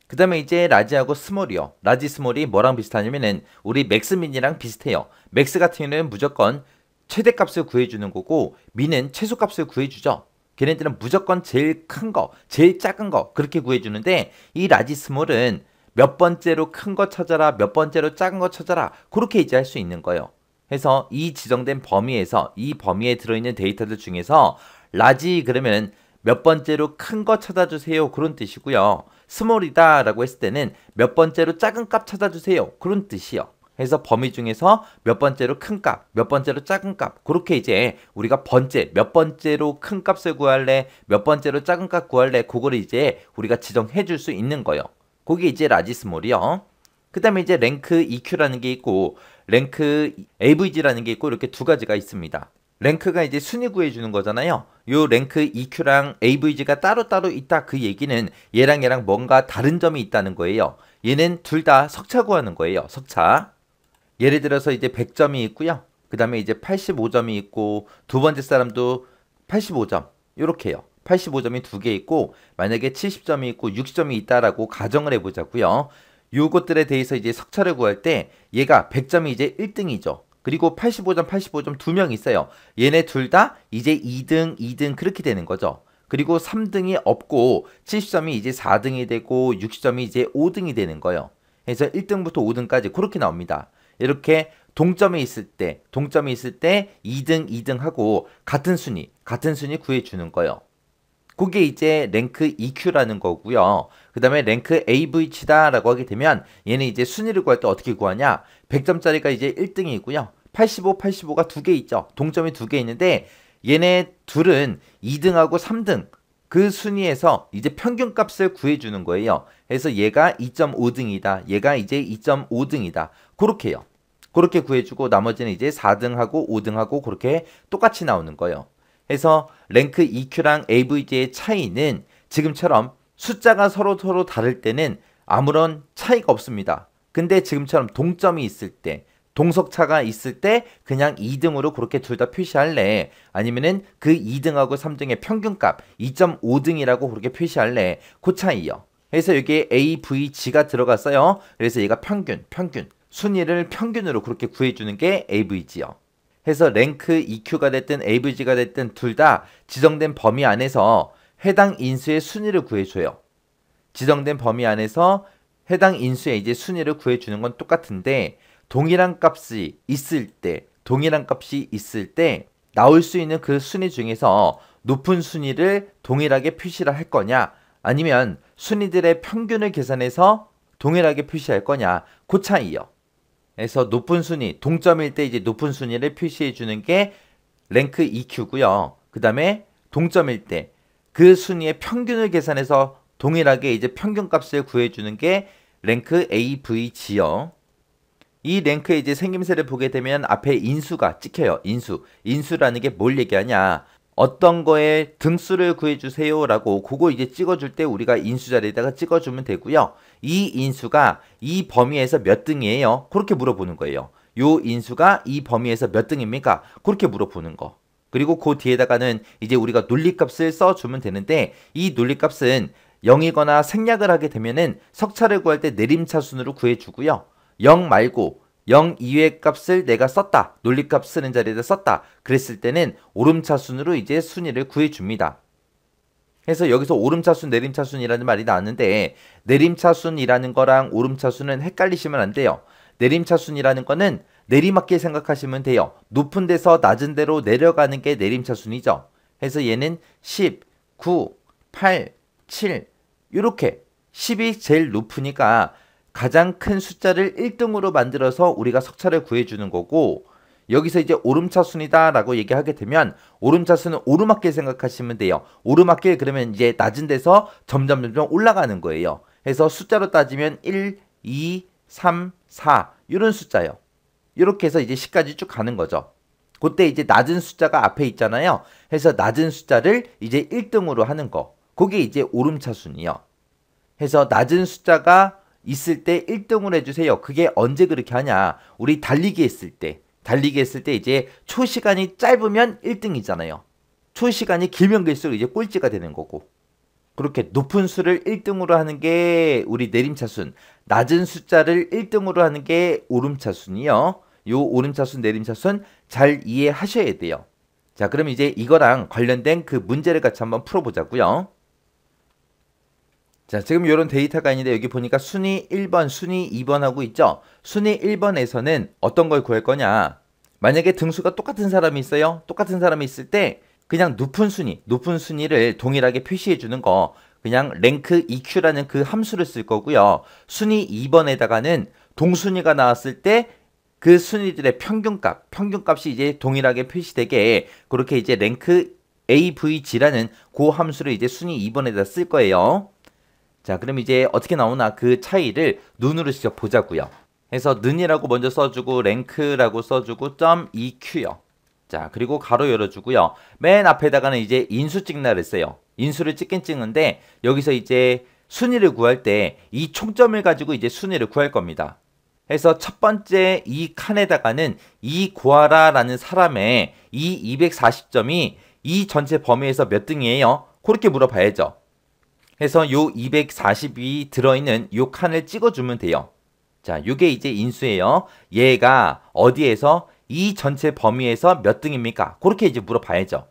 그 다음에 이제 라지하고 스몰이요. 라지 스몰이 뭐랑 비슷하냐면은 우리 맥스 민이랑 비슷해요. 맥스 같은 경우는 무조건 최대값을 구해주는 거고 민은 최소값을 구해주죠. 걔네들은 무조건 제일 큰 거, 제일 작은 거 그렇게 구해주는데 이 라지 스몰은 몇 번째로 큰 거 찾아라, 몇 번째로 작은 거 찾아라 그렇게 이제 할 수 있는 거예요. 그래서 이 지정된 범위에서 이 범위에 들어있는 데이터들 중에서 라지 그러면 몇 번째로 큰 거 찾아주세요 그런 뜻이고요. 스몰이다 라고 했을 때는 몇 번째로 작은 값 찾아주세요 그런 뜻이요. 그래서 범위 중에서 몇 번째로 큰 값, 몇 번째로 작은 값 그렇게 이제 우리가 몇 번째로 큰 값을 구할래, 몇 번째로 작은 값 구할래 그거를 이제 우리가 지정해 줄 수 있는 거예요. 그게 이제 라지 스몰이요. 그 다음에 이제 랭크 EQ라는 게 있고 랭크 AVG라는 게 있고 이렇게 두 가지가 있습니다. 랭크가 이제 순위 구해주는 거잖아요. 요 랭크 EQ랑 AVG가 따로따로 있다 그 얘기는 얘랑 뭔가 다른 점이 있다는 거예요. 얘는 둘 다 석차 구하는 거예요. 석차. 예를 들어서 이제 100점이 있고요. 그 다음에 이제 85점이 있고 두 번째 사람도 85점 이렇게요. 85점이 두 개 있고 만약에 70점이 있고 60점이 있다라고 가정을 해보자고요. 요것들에 대해서 이제 석차를 구할 때 얘가 100점이 이제 1등이죠. 그리고 85점 두 명 있어요. 얘네 둘 다 이제 2등 그렇게 되는 거죠. 그리고 3등이 없고 70점이 이제 4등이 되고 60점이 이제 5등이 되는 거예요. 그래서 1등부터 5등까지 그렇게 나옵니다. 이렇게 동점이 있을 때 2등 하고 같은 순위 구해주는 거예요. 그게 이제 랭크 EQ라는 거고요. 그 다음에 랭크 AVG다 라고 하게 되면 얘는 이제 순위를 구할 때 어떻게 구하냐 100점짜리가 이제 1등이고요. 85, 85가 두 개 있죠. 동점이 두 개 있는데 얘네 둘은 2등하고 3등 그 순위에서 이제 평균값을 구해주는 거예요. 그래서 얘가 2.5등이다. 얘가 이제 2.5등이다. 그렇게요. 그렇게 구해주고 나머지는 이제 4등하고 5등하고 그렇게 똑같이 나오는 거예요. 그래서 랭크 EQ랑 AVG의 차이는 지금처럼 숫자가 서로 다를 때는 아무런 차이가 없습니다. 근데 지금처럼 동점이 있을 때, 동석차가 있을 때 그냥 2등으로 그렇게 둘 다 표시할래? 아니면은 그 2등하고 3등의 평균값 2.5등이라고 그렇게 표시할래? 그 차이요. 그래서 여기에 AVG가 들어갔어요. 그래서 얘가 평균. 순위를 평균으로 그렇게 구해주는 게 AVG요. 해서 랭크 EQ가 됐든 AVG가 됐든 둘 다 지정된 범위 안에서 해당 인수의 순위를 구해줘요. 지정된 범위 안에서 해당 인수의 이제 순위를 구해주는 건 똑같은데 동일한 값이 있을 때 나올 수 있는 그 순위 중에서 높은 순위를 동일하게 표시를 할 거냐 아니면 순위들의 평균을 계산해서 동일하게 표시할 거냐 그 차이요. 그래서 높은 순위, 동점일 때 이제 높은 순위를 표시해 주는 게 랭크 EQ고요. 그 다음에 동점일 때 그 순위의 평균을 계산해서 동일하게 이제 평균값을 구해주는 게 랭크 AVG요. 이 랭크의 이제 생김새를 보게 되면 앞에 인수가 찍혀요. 인수라는 게 뭘 얘기하냐? 어떤 거에 등수를 구해주세요 라고 그거 이제 찍어줄 때 우리가 인수 자리에다가 찍어주면 되고요. 이 인수가 이 범위에서 몇 등이에요? 그렇게 물어보는 거예요. 요 인수가 이 범위에서 몇 등입니까? 그렇게 물어보는 거. 그리고 그 뒤에다가는 이제 우리가 논리값을 써주면 되는데 이 논리값은 0이거나 생략을 하게 되면은 석차를 구할 때 내림차순으로 구해주고요. 0 말고 0 이외의 값을 내가 썼다. 논리값 쓰는 자리에다 썼다. 그랬을 때는 오름차순으로 이제 순위를 구해줍니다. 그래서 여기서 오름차순, 내림차순이라는 말이 나왔는데 내림차순이라는 거랑 오름차순은 헷갈리시면 안 돼요. 내림차순이라는 거는 내리막길 생각하시면 돼요. 높은 데서 낮은 데로 내려가는 게 내림차순이죠. 그래서 얘는 10, 9, 8, 7 이렇게 10이 제일 높으니까 가장 큰 숫자를 1등으로 만들어서 우리가 석차를 구해주는 거고 여기서 이제 오름차순이다 라고 얘기하게 되면 오름차순은 오르막길 생각하시면 돼요. 오르막길 그러면 이제 낮은 데서 점점 올라가는 거예요. 그래서 숫자로 따지면 1, 2, 3, 4 이런 숫자요. 이렇게 해서 이제 10까지 쭉 가는 거죠. 그때 이제 낮은 숫자가 앞에 있잖아요. 해서 낮은 숫자를 이제 1등으로 하는 거. 그게 이제 오름차순이요. 해서 낮은 숫자가 있을 때 1등으로 해주세요. 그게 언제 그렇게 하냐. 우리 달리기 했을 때 이제 초시간이 짧으면 1등이잖아요. 초시간이 길면 길수록 이제 꼴찌가 되는 거고. 그렇게 높은 수를 1등으로 하는 게 우리 내림차순, 낮은 숫자를 1등으로 하는 게 오름차순이요. 요 오름차순, 내림차순 잘 이해하셔야 돼요. 자, 그럼 이제 이거랑 관련된 그 문제를 같이 한번 풀어보자고요. 자, 지금 이런 데이터가 있는데 여기 보니까 순위 1번, 순위 2번 하고 있죠? 순위 1번에서는 어떤 걸 구할 거냐? 만약에 등수가 똑같은 사람이 있어요? 똑같은 사람이 있을 때 그냥 높은 순위를 동일하게 표시해 주는 거 그냥 랭크 EQ라는 그 함수를 쓸 거고요. 순위 2번에다가는 동순위가 나왔을 때 그 순위들의 평균값이 이제 동일하게 표시되게 그렇게 이제 랭크 AVG라는 그 함수를 이제 순위 2번에다 쓸 거예요. 자, 그럼 이제 어떻게 나오나 그 차이를 눈으로 직접 보자고요. 해서 는이라고 먼저 써주고 랭크라고 써주고 .EQ요. 자, 그리고 가로 열어주고요. 맨 앞에다가는 이제 인수 찍나 그랬어요. 인수를 찍긴 찍는데 여기서 이제 순위를 구할 때 이 총점을 가지고 이제 순위를 구할 겁니다. 해서 첫 번째 이 칸에다가는 이 구하라라는 사람의 이 240점이 이 전체 범위에서 몇 등이에요? 그렇게 물어봐야죠. 해서 요 240이 들어있는 요 칸을 찍어주면 돼요. 자, 요게 이제 인수예요. 얘가 어디에서 이 전체 범위에서 몇 등입니까? 그렇게 이제 물어봐야죠.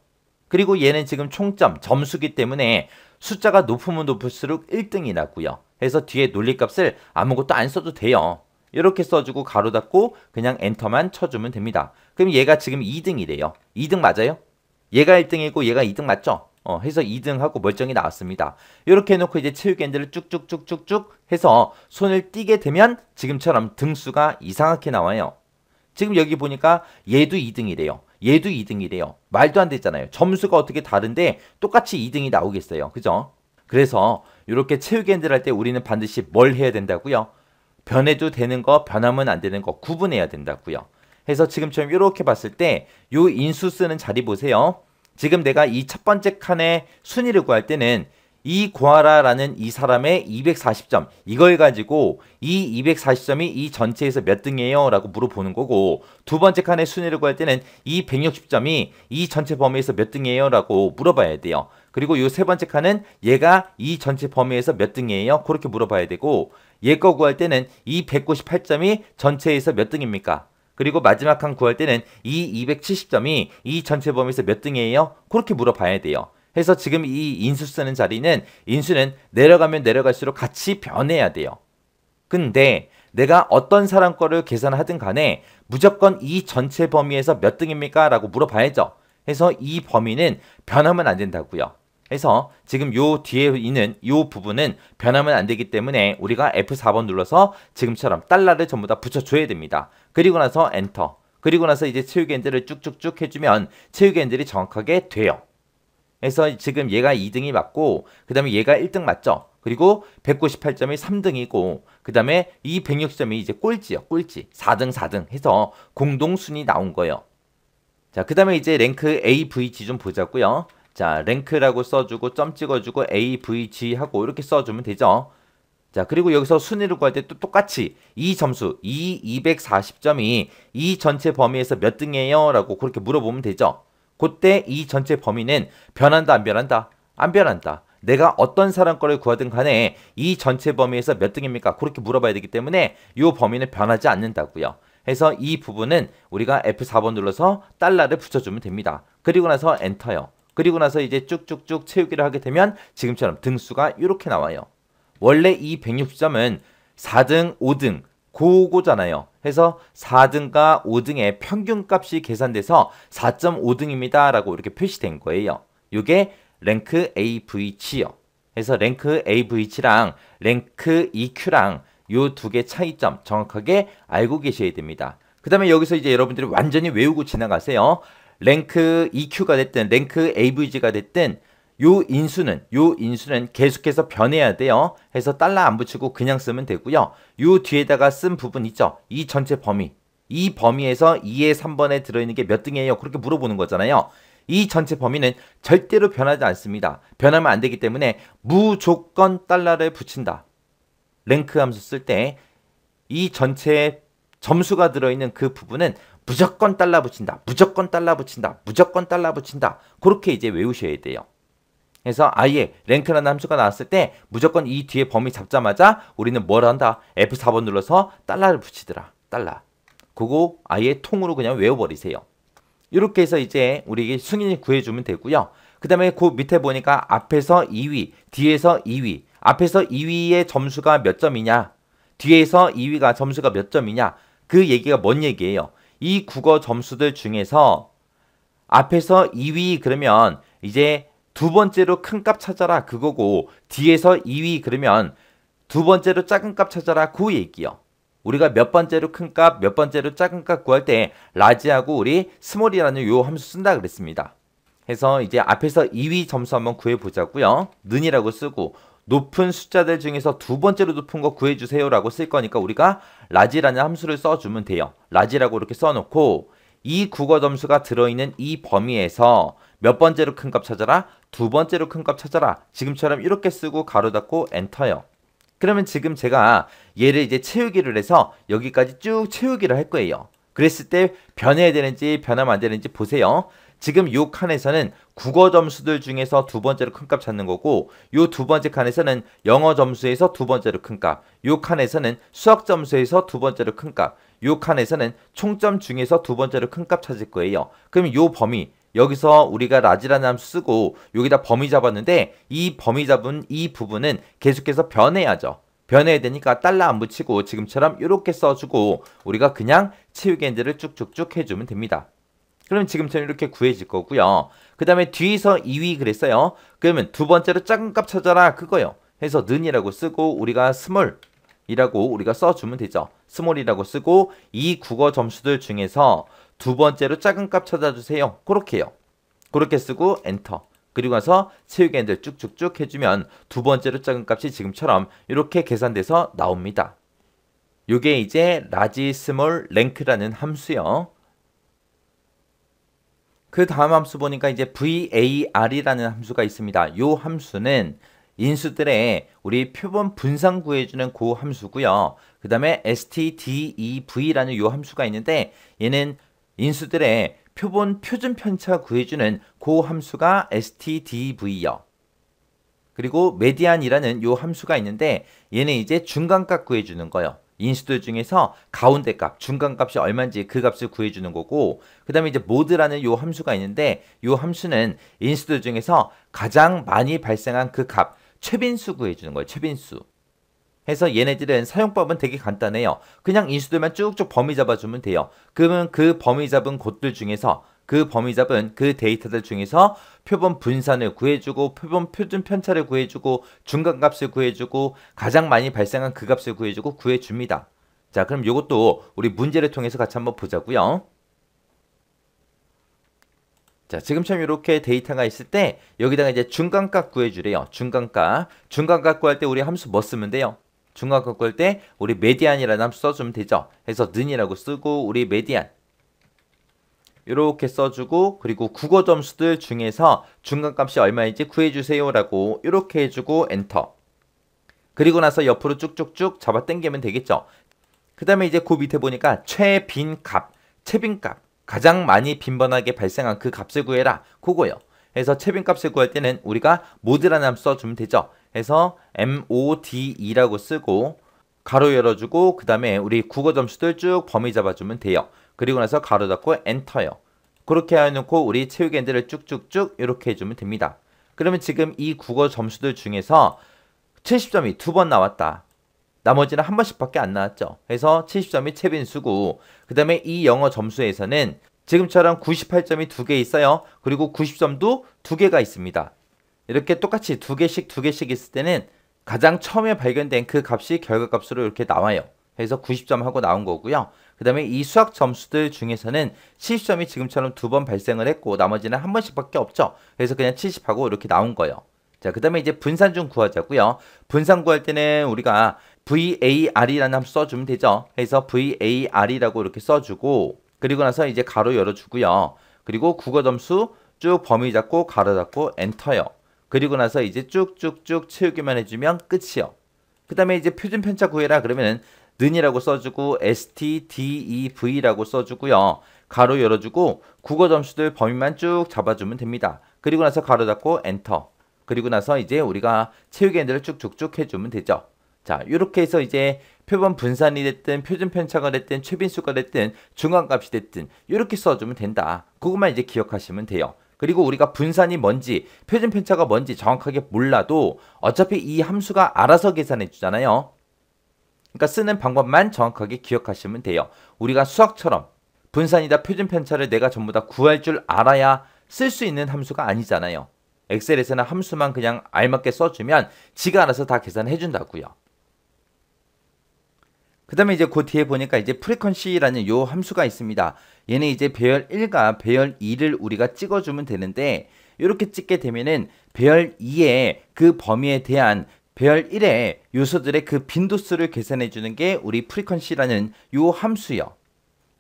그리고 얘는 지금 총점, 점수기 때문에 숫자가 높으면 높을수록 1등이라고요. 해서 뒤에 논리값을 아무것도 안 써도 돼요. 이렇게 써주고 가로 닫고 그냥 엔터만 쳐주면 됩니다. 그럼 얘가 지금 2등이래요. 2등 맞아요? 얘가 1등이고 얘가 2등 맞죠? 해서 2등하고 멀쩡히 나왔습니다. 이렇게 해놓고 이제 체육엔드를 쭉쭉쭉쭉쭉 해서 손을 띄게 되면 지금처럼 등수가 이상하게 나와요. 지금 여기 보니까 얘도 2등이래요. 얘도 2등이래요. 말도 안 되잖아요. 점수가 어떻게 다른데 똑같이 2등이 나오겠어요. 그죠? 그래서 이렇게 채우기엔드를 할 때 우리는 반드시 뭘 해야 된다고요? 변해도 되는 거, 변하면 안 되는 거 구분해야 된다고요. 해서 지금처럼 이렇게 봤을 때 요 인수 쓰는 자리 보세요. 지금 내가 이 첫 번째 칸의 순위를 구할 때는 이 구하라라는 이 사람의 240점 이걸 가지고 이 240점이 이 전체에서 몇 등이에요? 라고 물어보는 거고 두 번째 칸의 순위를 구할 때는 이 160점이 이 전체 범위에서 몇 등이에요? 라고 물어봐야 돼요. 그리고 이 세 번째 칸은 얘가 이 전체 범위에서 몇 등이에요? 그렇게 물어봐야 되고 얘 거 구할 때는 이 198점이 전체에서 몇 등입니까? 그리고 마지막 칸 구할 때는 이 270점이 이 전체 범위에서 몇 등이에요? 그렇게 물어봐야 돼요. 해서 지금 이 인수 쓰는 자리는 인수는 내려가면 내려갈수록 같이 변해야 돼요. 근데 내가 어떤 사람 거를 계산하든 간에 무조건 이 전체 범위에서 몇 등입니까? 라고 물어봐야죠. 해서 이 범위는 변하면 안 된다고요. 해서 지금 요 뒤에 있는 요 부분은 변하면 안 되기 때문에 우리가 F4번 눌러서 지금처럼 달러를 전부 다 붙여줘야 됩니다. 그리고 나서 엔터. 그리고 나서 이제 채우기 엔드를 쭉쭉쭉 해주면 채우기 엔드를 정확하게 돼요. 그래서 지금 얘가 2등이 맞고 그 다음에 얘가 1등 맞죠? 그리고 198점이 3등이고 그 다음에 이 160점이 이제 꼴찌요. 꼴찌. 4등 4등 해서 공동순위 나온 거예요. 자, 그 다음에 이제 랭크 AVG 좀 보자고요. 자, 랭크라고 써주고 점 찍어주고 AVG 하고 이렇게 써주면 되죠. 자, 그리고 여기서 순위를 구할 때 또 똑같이 이 점수, 이 240점이 이 전체 범위에서 몇 등이에요? 라고 그렇게 물어보면 되죠. 그때 이 전체 범위는 변한다 안 변한다? 안 변한다. 내가 어떤 사람 거를 구하든 간에 이 전체 범위에서 몇 등입니까? 그렇게 물어봐야 되기 때문에 이 범위는 변하지 않는다고요. 해서 이 부분은 우리가 F4번 눌러서 달러를 붙여주면 됩니다. 그리고 나서 엔터요. 그리고 나서 이제 쭉쭉쭉 채우기를 하게 되면 지금처럼 등수가 이렇게 나와요. 원래 이 160점은 4등, 5등 그거잖아요. 해서 4등과 5등의 평균값이 계산돼서 4.5등입니다. 라고 이렇게 표시된 거예요. 이게 랭크 AVG요. 그래서 랭크 AVG랑 랭크 EQ랑 요 두 개 차이점 정확하게 알고 계셔야 됩니다. 그 다음에 여기서 이제 여러분들이 완전히 외우고 지나가세요. 랭크 EQ가 됐든 랭크 AVG가 됐든 요 인수는 계속해서 변해야 돼요. 해서 달러 안 붙이고 그냥 쓰면 되고요. 요 뒤에다가 쓴 부분 있죠. 이 전체 범위. 이 범위에서 2의 3번에 들어있는 게 몇 등이에요? 그렇게 물어보는 거잖아요. 이 전체 범위는 절대로 변하지 않습니다. 변하면 안 되기 때문에 무조건 달러를 붙인다. 랭크 함수 쓸 때 이 전체 점수가 들어있는 그 부분은 무조건 달러 붙인다. 무조건 달러 붙인다. 무조건 달러 붙인다. 그렇게 이제 외우셔야 돼요. 그래서 아예 랭크라는 함수가 나왔을 때 무조건 이 뒤에 범위 잡자마자 우리는 뭘 한다? F4번 눌러서 달러를 붙이더라. 달러. 그거 아예 통으로 그냥 외워버리세요. 이렇게 해서 이제 우리에게 승인을 구해주면 되고요. 그 다음에 그 밑에 보니까 앞에서 2위, 뒤에서 2위. 앞에서 2위의 점수가 몇 점이냐? 뒤에서 2위가 점수가 몇 점이냐? 그 얘기가 뭔 얘기예요? 이 국어 점수들 중에서 앞에서 2위 그러면 이제 두 번째로 큰 값 찾아라 그거고 뒤에서 2위 그러면 두 번째로 작은 값 찾아라 그 얘기요. 우리가 몇 번째로 큰 값, 몇 번째로 작은 값 구할 때 라지하고 우리 스몰이라는 요 함수 쓴다 그랬습니다. 해서 이제 앞에서 2위 점수 한번 구해보자고요. 는이라고 쓰고 높은 숫자들 중에서 두 번째로 높은 거 구해주세요 라고 쓸 거니까 우리가 라지라는 함수를 써주면 돼요. 라지라고 이렇게 써놓고 이 국어 점수가 들어있는 이 범위에서 몇 번째로 큰 값 찾아라? 두 번째로 큰 값 찾아라. 지금처럼 이렇게 쓰고 가로 닫고 엔터요. 그러면 지금 제가 얘를 이제 채우기를 해서 여기까지 쭉 채우기를 할 거예요. 그랬을 때 변해야 되는지 변하면 안 되는지 보세요. 지금 요 칸에서는 국어 점수들 중에서 두 번째로 큰 값 찾는 거고 요 두 번째 칸에서는 영어 점수에서 두 번째로 큰 값, 요 칸에서는 수학 점수에서 두 번째로 큰 값, 요 칸에서는 총점 중에서 두 번째로 큰 값 찾을 거예요. 그럼 요 범위 여기서 우리가 라지라는 함수 쓰고 여기다 범위 잡았는데 이 범위 잡은 이 부분은 계속해서 변해야죠. 변해야 되니까 달러 안 붙이고 지금처럼 이렇게 써주고 우리가 그냥 채우기 엔드를 쭉쭉쭉 해주면 됩니다. 그럼 지금처럼 이렇게 구해질 거고요. 그 다음에 뒤에서 2위 그랬어요. 그러면 두 번째로 작은 값 찾아라 그거요. 해서 는이라고 쓰고 우리가 스몰 이라고 우리가 써주면 되죠. 스몰이라고 쓰고 이 국어 점수들 중에서 두 번째로 작은 값 찾아주세요. 그렇게요. 그렇게 쓰고 엔터. 그리고 나서 채우기 핸들 쭉쭉쭉 해주면 두 번째로 작은 값이 지금처럼 이렇게 계산돼서 나옵니다. 요게 이제 라지 스몰 랭크라는 함수요. 그 다음 함수 보니까 이제 var이라는 함수가 있습니다. 요 함수는 인수들의 우리 표본 분산 구해주는 그 함수고요. 그 다음에 stdev라는 요 함수가 있는데 얘는 인수들의 표본 표준 편차 구해주는 그 함수가 stdv요. 그리고 메디안이라는 요 함수가 있는데 얘는 이제 중간값 구해주는 거예요. 인수들 중에서 가운데 값, 중간값이 얼마인지 그 값을 구해주는 거고 그 다음에 이제 모드라는 요 함수가 있는데 요 함수는 인수들 중에서 가장 많이 발생한 그 값, 최빈수 구해주는 거예요. 최빈수. 해서 얘네들은 사용법은 되게 간단해요. 그냥 인수들만 쭉쭉 범위 잡아주면 돼요. 그러면 그 범위 잡은 곳들 중에서 그 범위 잡은 그 데이터들 중에서 표본 분산을 구해주고 표본 표준 편차를 구해주고 중간값을 구해주고 가장 많이 발생한 그 값을 구해주고 구해줍니다. 자, 그럼 이것도 우리 문제를 통해서 같이 한번 보자고요. 자, 지금처럼 이렇게 데이터가 있을 때 여기다가 이제 중간값 구해주래요. 중간값 구할 때 우리 함수 뭐 쓰면 돼요? 중간값 구할 때 우리 메디안이라는 함수 써주면 되죠. 그래서 는이라고 쓰고 우리 메디안 이렇게 써주고 그리고 국어 점수들 중에서 중간값이 얼마인지 구해주세요 라고 이렇게 해주고 엔터. 그리고 나서 옆으로 쭉쭉쭉 잡아 당기면 되겠죠. 그 다음에 이제 그 밑에 보니까 최빈값, 최빈값 가장 많이 빈번하게 발생한 그 값을 구해라 그거요. 그래서 최빈값을 구할 때는 우리가 모드라는 함수 써주면 되죠. 그래서 mode라고 쓰고 가로 열어주고 그 다음에 우리 국어 점수들 쭉 범위 잡아주면 돼요. 그리고 나서 가로 닫고 엔터요. 그렇게 해놓고 우리 채우기 핸들을 쭉쭉쭉 이렇게 해주면 됩니다. 그러면 지금 이 국어 점수들 중에서 70점이 두 번 나왔다. 나머지는 한 번씩밖에 안 나왔죠. 그래서 70점이 최빈수고 그 다음에 이 영어 점수에서는 지금처럼 98점이 두 개 있어요. 그리고 90점도 두 개가 있습니다. 이렇게 똑같이 두 개씩 있을 때는 가장 처음에 발견된 그 값이 결과값으로 이렇게 나와요. 그래서 90점 하고 나온 거고요. 그 다음에 이 수학 점수들 중에서는 70점이 지금처럼 두 번 발생을 했고 나머지는 한 번씩밖에 없죠. 그래서 그냥 70하고 이렇게 나온 거예요. 자, 그 다음에 이제 분산 중 구하자고요. 분산 구할 때는 우리가 var이라는 함수 써주면 되죠. 그래서 var이라고 이렇게 써주고 그리고 나서 이제 가로 열어주고요. 그리고 국어 점수 쭉 범위 잡고 가로 닫고 엔터요. 그리고 나서 이제 쭉쭉쭉 채우기만 해주면 끝이요. 그 다음에 이제 표준 편차 구해라 그러면은 는이라고 써주고 stdev라고 써주고요. 가로 열어주고 국어 점수들 범위만 쭉 잡아주면 됩니다. 그리고 나서 가로 닫고 엔터. 그리고 나서 이제 우리가 채우기 핸들을 쭉쭉쭉 해주면 되죠. 자, 이렇게 해서 이제 표본 분산이 됐든 표준 편차가 됐든 최빈수가 됐든 중간값이 됐든 이렇게 써주면 된다. 그것만 이제 기억하시면 돼요. 그리고 우리가 분산이 뭔지 표준 편차가 뭔지 정확하게 몰라도 어차피 이 함수가 알아서 계산해 주잖아요. 그러니까 쓰는 방법만 정확하게 기억하시면 돼요. 우리가 수학처럼 분산이다 표준 편차를 내가 전부 다 구할 줄 알아야 쓸 수 있는 함수가 아니잖아요. 엑셀에서는 함수만 그냥 알맞게 써주면 지가 알아서 다 계산해 준다고요. 그 다음에 이제 그 뒤에 보니까 이제 프리퀀시라는 요 함수가 있습니다. 얘는 이제 배열 1과 배열 2를 우리가 찍어주면 되는데 이렇게 찍게 되면은 배열 2의 그 범위에 대한 배열 1의 요소들의 그 빈도수를 계산해 주는 게 우리 프리퀀시라는 요 함수요.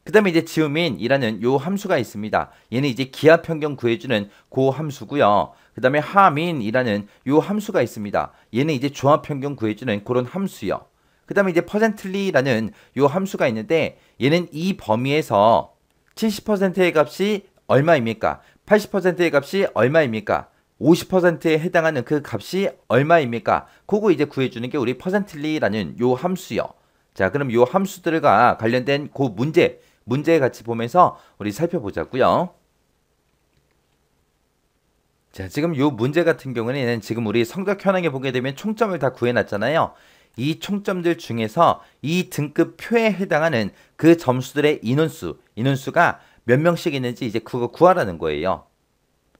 그 다음에 이제 지우민이라는 요 함수가 있습니다. 얘는 이제 기하 평균 구해주는 그 함수고요. 그 다음에 하민이라는 요 함수가 있습니다. 얘는 이제 조합 평균 구해주는 그런 함수요. 그 다음에 이제 퍼센틀리라는 요 함수가 있는데 얘는 이 범위에서 70%의 값이 얼마입니까? 80%의 값이 얼마입니까? 50%에 해당하는 그 값이 얼마입니까? 그거 이제 구해주는 게 우리 퍼센틀리라는 요 함수요. 자, 그럼 요 함수들과 관련된 그 문제 같이 보면서 우리 살펴보자고요. 자, 지금 요 문제 같은 경우는 지금 우리 성적 현황에 보게 되면 총점을 다 구해놨잖아요. 이 총점들 중에서 이 등급표에 해당하는 그 점수들의 인원수가 몇 명씩 있는지 이제 그거 구하라는 거예요.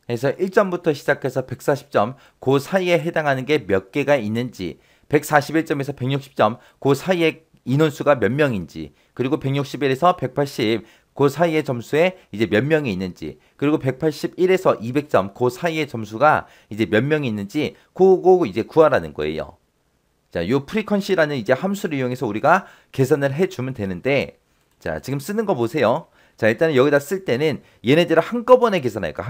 그래서 1점부터 시작해서 140점 그 사이에 해당하는 게 몇 개가 있는지 141점에서 160점 그 사이에 인원수가 몇 명인지, 그리고 161에서 180 그 사이의 점수에 이제 몇 명이 있는지, 그리고 181에서 200점 그 사이의 점수가 이제 몇 명이 있는지 그거 이제 구하라는 거예요. 자, 요 프리퀀시라는 이제 함수를 이용해서 우리가 계산을 해주면 되는데, 자, 지금 쓰는 거 보세요. 자, 일단은 여기다 쓸 때는 얘네들을 한꺼번에 계산할 거야.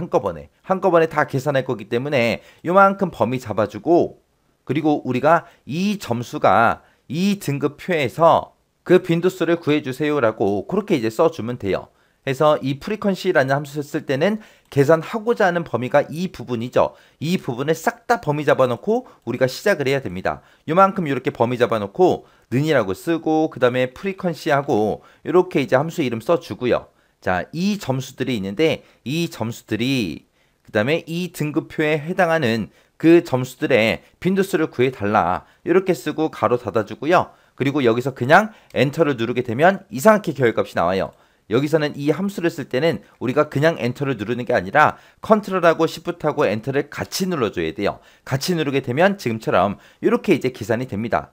한꺼번에 다 계산할 거기 때문에 요만큼 범위 잡아주고, 그리고 우리가 이 점수가 이 등급표에서 그 빈도수를 구해주세요라고 그렇게 이제 써주면 돼요. 그래서 이 프리퀀시라는 함수를 쓸 때는 계산하고자 하는 범위가 이 부분이죠. 이 부분을 싹 다 범위 잡아놓고 우리가 시작을 해야 됩니다. 요만큼 이렇게 범위 잡아놓고 는이라고 쓰고, 그 다음에 프리퀀시하고 이렇게 이제 함수 이름 써주고요. 자, 이 점수들이 있는데 이 점수들이 그 다음에 이 등급표에 해당하는 그 점수들의 빈도수를 구해달라 이렇게 쓰고 가로 닫아주고요. 그리고 여기서 그냥 엔터를 누르게 되면 이상하게 결과값이 나와요. 여기서는 이 함수를 쓸 때는 우리가 그냥 엔터를 누르는 게 아니라 컨트롤하고 시프트하고 엔터를 같이 눌러줘야 돼요. 같이 누르게 되면 지금처럼 이렇게 이제 계산이 됩니다.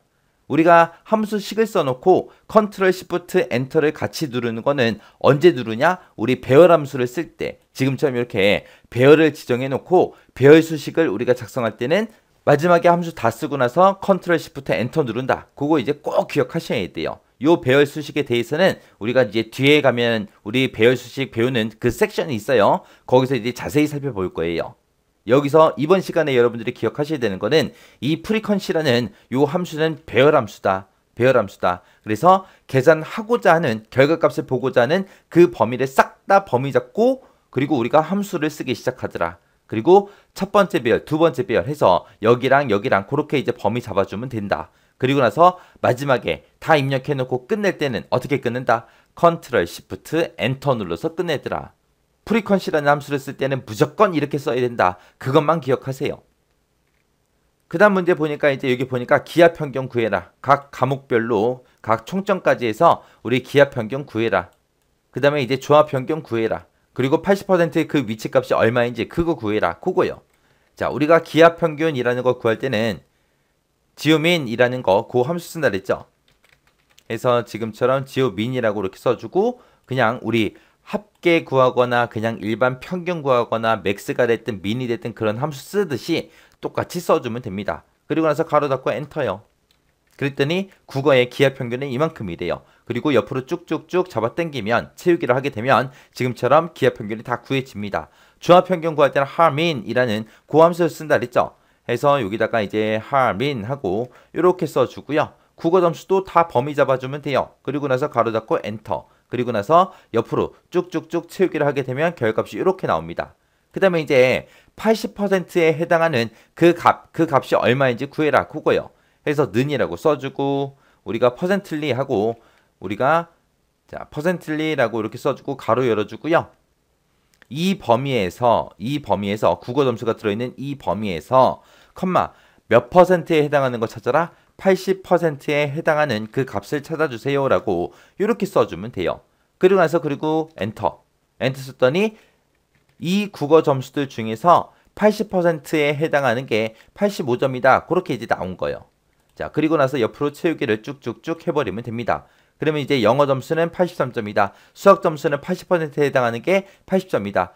우리가 함수식을 써놓고 컨트롤 시프트 엔터를 같이 누르는 거는 언제 누르냐? 우리 배열 함수를 쓸 때, 지금처럼 이렇게 배열을 지정해 놓고 배열 수식을 우리가 작성할 때는 마지막에 함수 다 쓰고 나서 컨트롤 시프트 엔터 누른다. 그거 이제 꼭 기억하셔야 돼요. 요 배열 수식에 대해서는 우리가 이제 뒤에 가면 우리 배열 수식 배우는 그 섹션이 있어요. 거기서 이제 자세히 살펴볼 거예요. 여기서 이번 시간에 여러분들이 기억하셔야 되는 거는 이 프리퀀시라는 요 함수는 배열 함수다. 그래서 계산하고자 하는 결과값을 보고자 하는 그 범위를 싹 다 범위 잡고, 그리고 우리가 함수를 쓰기 시작하더라. 그리고 첫 번째 배열, 두 번째 배열 해서 여기랑 그렇게 이제 범위 잡아주면 된다. 그리고 나서 마지막에 다 입력해놓고 끝낼 때는 어떻게 끊는다? 컨트롤 시프트 엔터 눌러서 끝내더라. 프리퀀시라는 함수를 쓸 때는 무조건 이렇게 써야 된다. 그것만 기억하세요. 그 다음 문제 보니까 이제 여기 보니까 기하평균 구해라. 각 과목별로 각 총점까지 해서 우리 기하평균 구해라. 그 다음에 이제 조합평균 구해라. 그리고 80%의 그 위치값이 얼마인지 그거 구해라. 그거요. 자, 우리가 기하평균이라는 거 구할 때는 지오민이라는 거 그 함수 쓴다 그랬죠. 그래서 지금처럼 지오민이라고 이렇게 써주고, 그냥 우리 합계 구하거나 그냥 일반 평균 구하거나 맥스가 됐든 민이 됐든 그런 함수 쓰듯이 똑같이 써주면 됩니다. 그리고 나서 가로 닫고 엔터요. 그랬더니 국어의 기하평균은 이만큼이래요. 그리고 옆으로 쭉쭉쭉 잡아당기면 채우기를 하게 되면 지금처럼 기하평균이 다 구해집니다. 조합평균 구할 때는 harmin이라는 그 함수를 쓴다 그랬죠. 해서 여기다가 이제 harmin 하고 이렇게 써주고요. 국어 점수도 다 범위 잡아주면 돼요. 그리고 나서 가로 닫고 엔터. 그리고 나서 옆으로 쭉쭉쭉 채우기를 하게 되면 결과값이 이렇게 나옵니다. 그 다음에 이제 80%에 해당하는 그 값이 얼마인지 구해라. 그거요. 해서 는이라고 써주고, 우리가 퍼센틀리 하고, 우리가 자 퍼센틀리라고 이렇게 써주고 가로 열어주고요. 이 범위에서 국어 점수가 들어있는 이 범위에서 컴마 몇 퍼센트에 해당하는 거 찾아라. 80%에 해당하는 그 값을 찾아주세요 라고 이렇게 써주면 돼요. 그리고 나서 그리고 엔터 썼더니 이 국어 점수들 중에서 80%에 해당하는 게 85점이다. 그렇게 이제 나온 거예요. 자, 그리고 나서 옆으로 채우기를 쭉쭉쭉 해버리면 됩니다. 그러면 이제 영어 점수는 83점이다. 수학 점수는 80%에 해당하는 게 80점이다.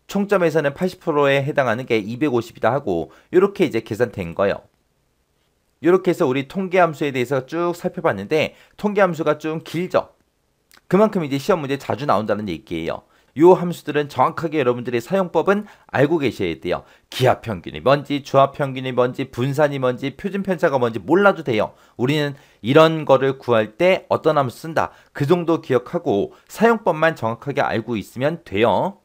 총점에서는 80%에 해당하는 게 250이다 하고 이렇게 이제 계산된 거예요. 이렇게 해서 우리 통계함수에 대해서 쭉 살펴봤는데 통계함수가 좀 길죠. 그만큼 이제 시험 문제 자주 나온다는 얘기예요. 이 함수들은 정확하게 여러분들의 사용법은 알고 계셔야 돼요. 기하평균이 뭔지, 조합평균이 뭔지, 분산이 뭔지, 표준편차가 뭔지 몰라도 돼요. 우리는 이런 거를 구할 때 어떤 함수 쓴다. 그 정도 기억하고 사용법만 정확하게 알고 있으면 돼요.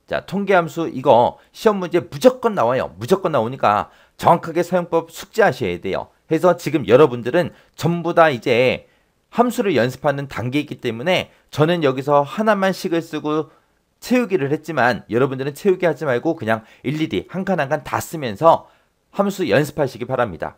자, 통계함수 이거 시험 문제 무조건 나와요. 무조건 나오니까 정확하게 사용법 숙지하셔야 돼요. 그래서 지금 여러분들은 전부 다 이제 함수를 연습하는 단계이기 때문에 저는 여기서 하나만 식을 쓰고 채우기를 했지만 여러분들은 채우기 하지 말고 그냥 일일이 한 칸 한 칸 다 쓰면서 함수 연습하시기 바랍니다.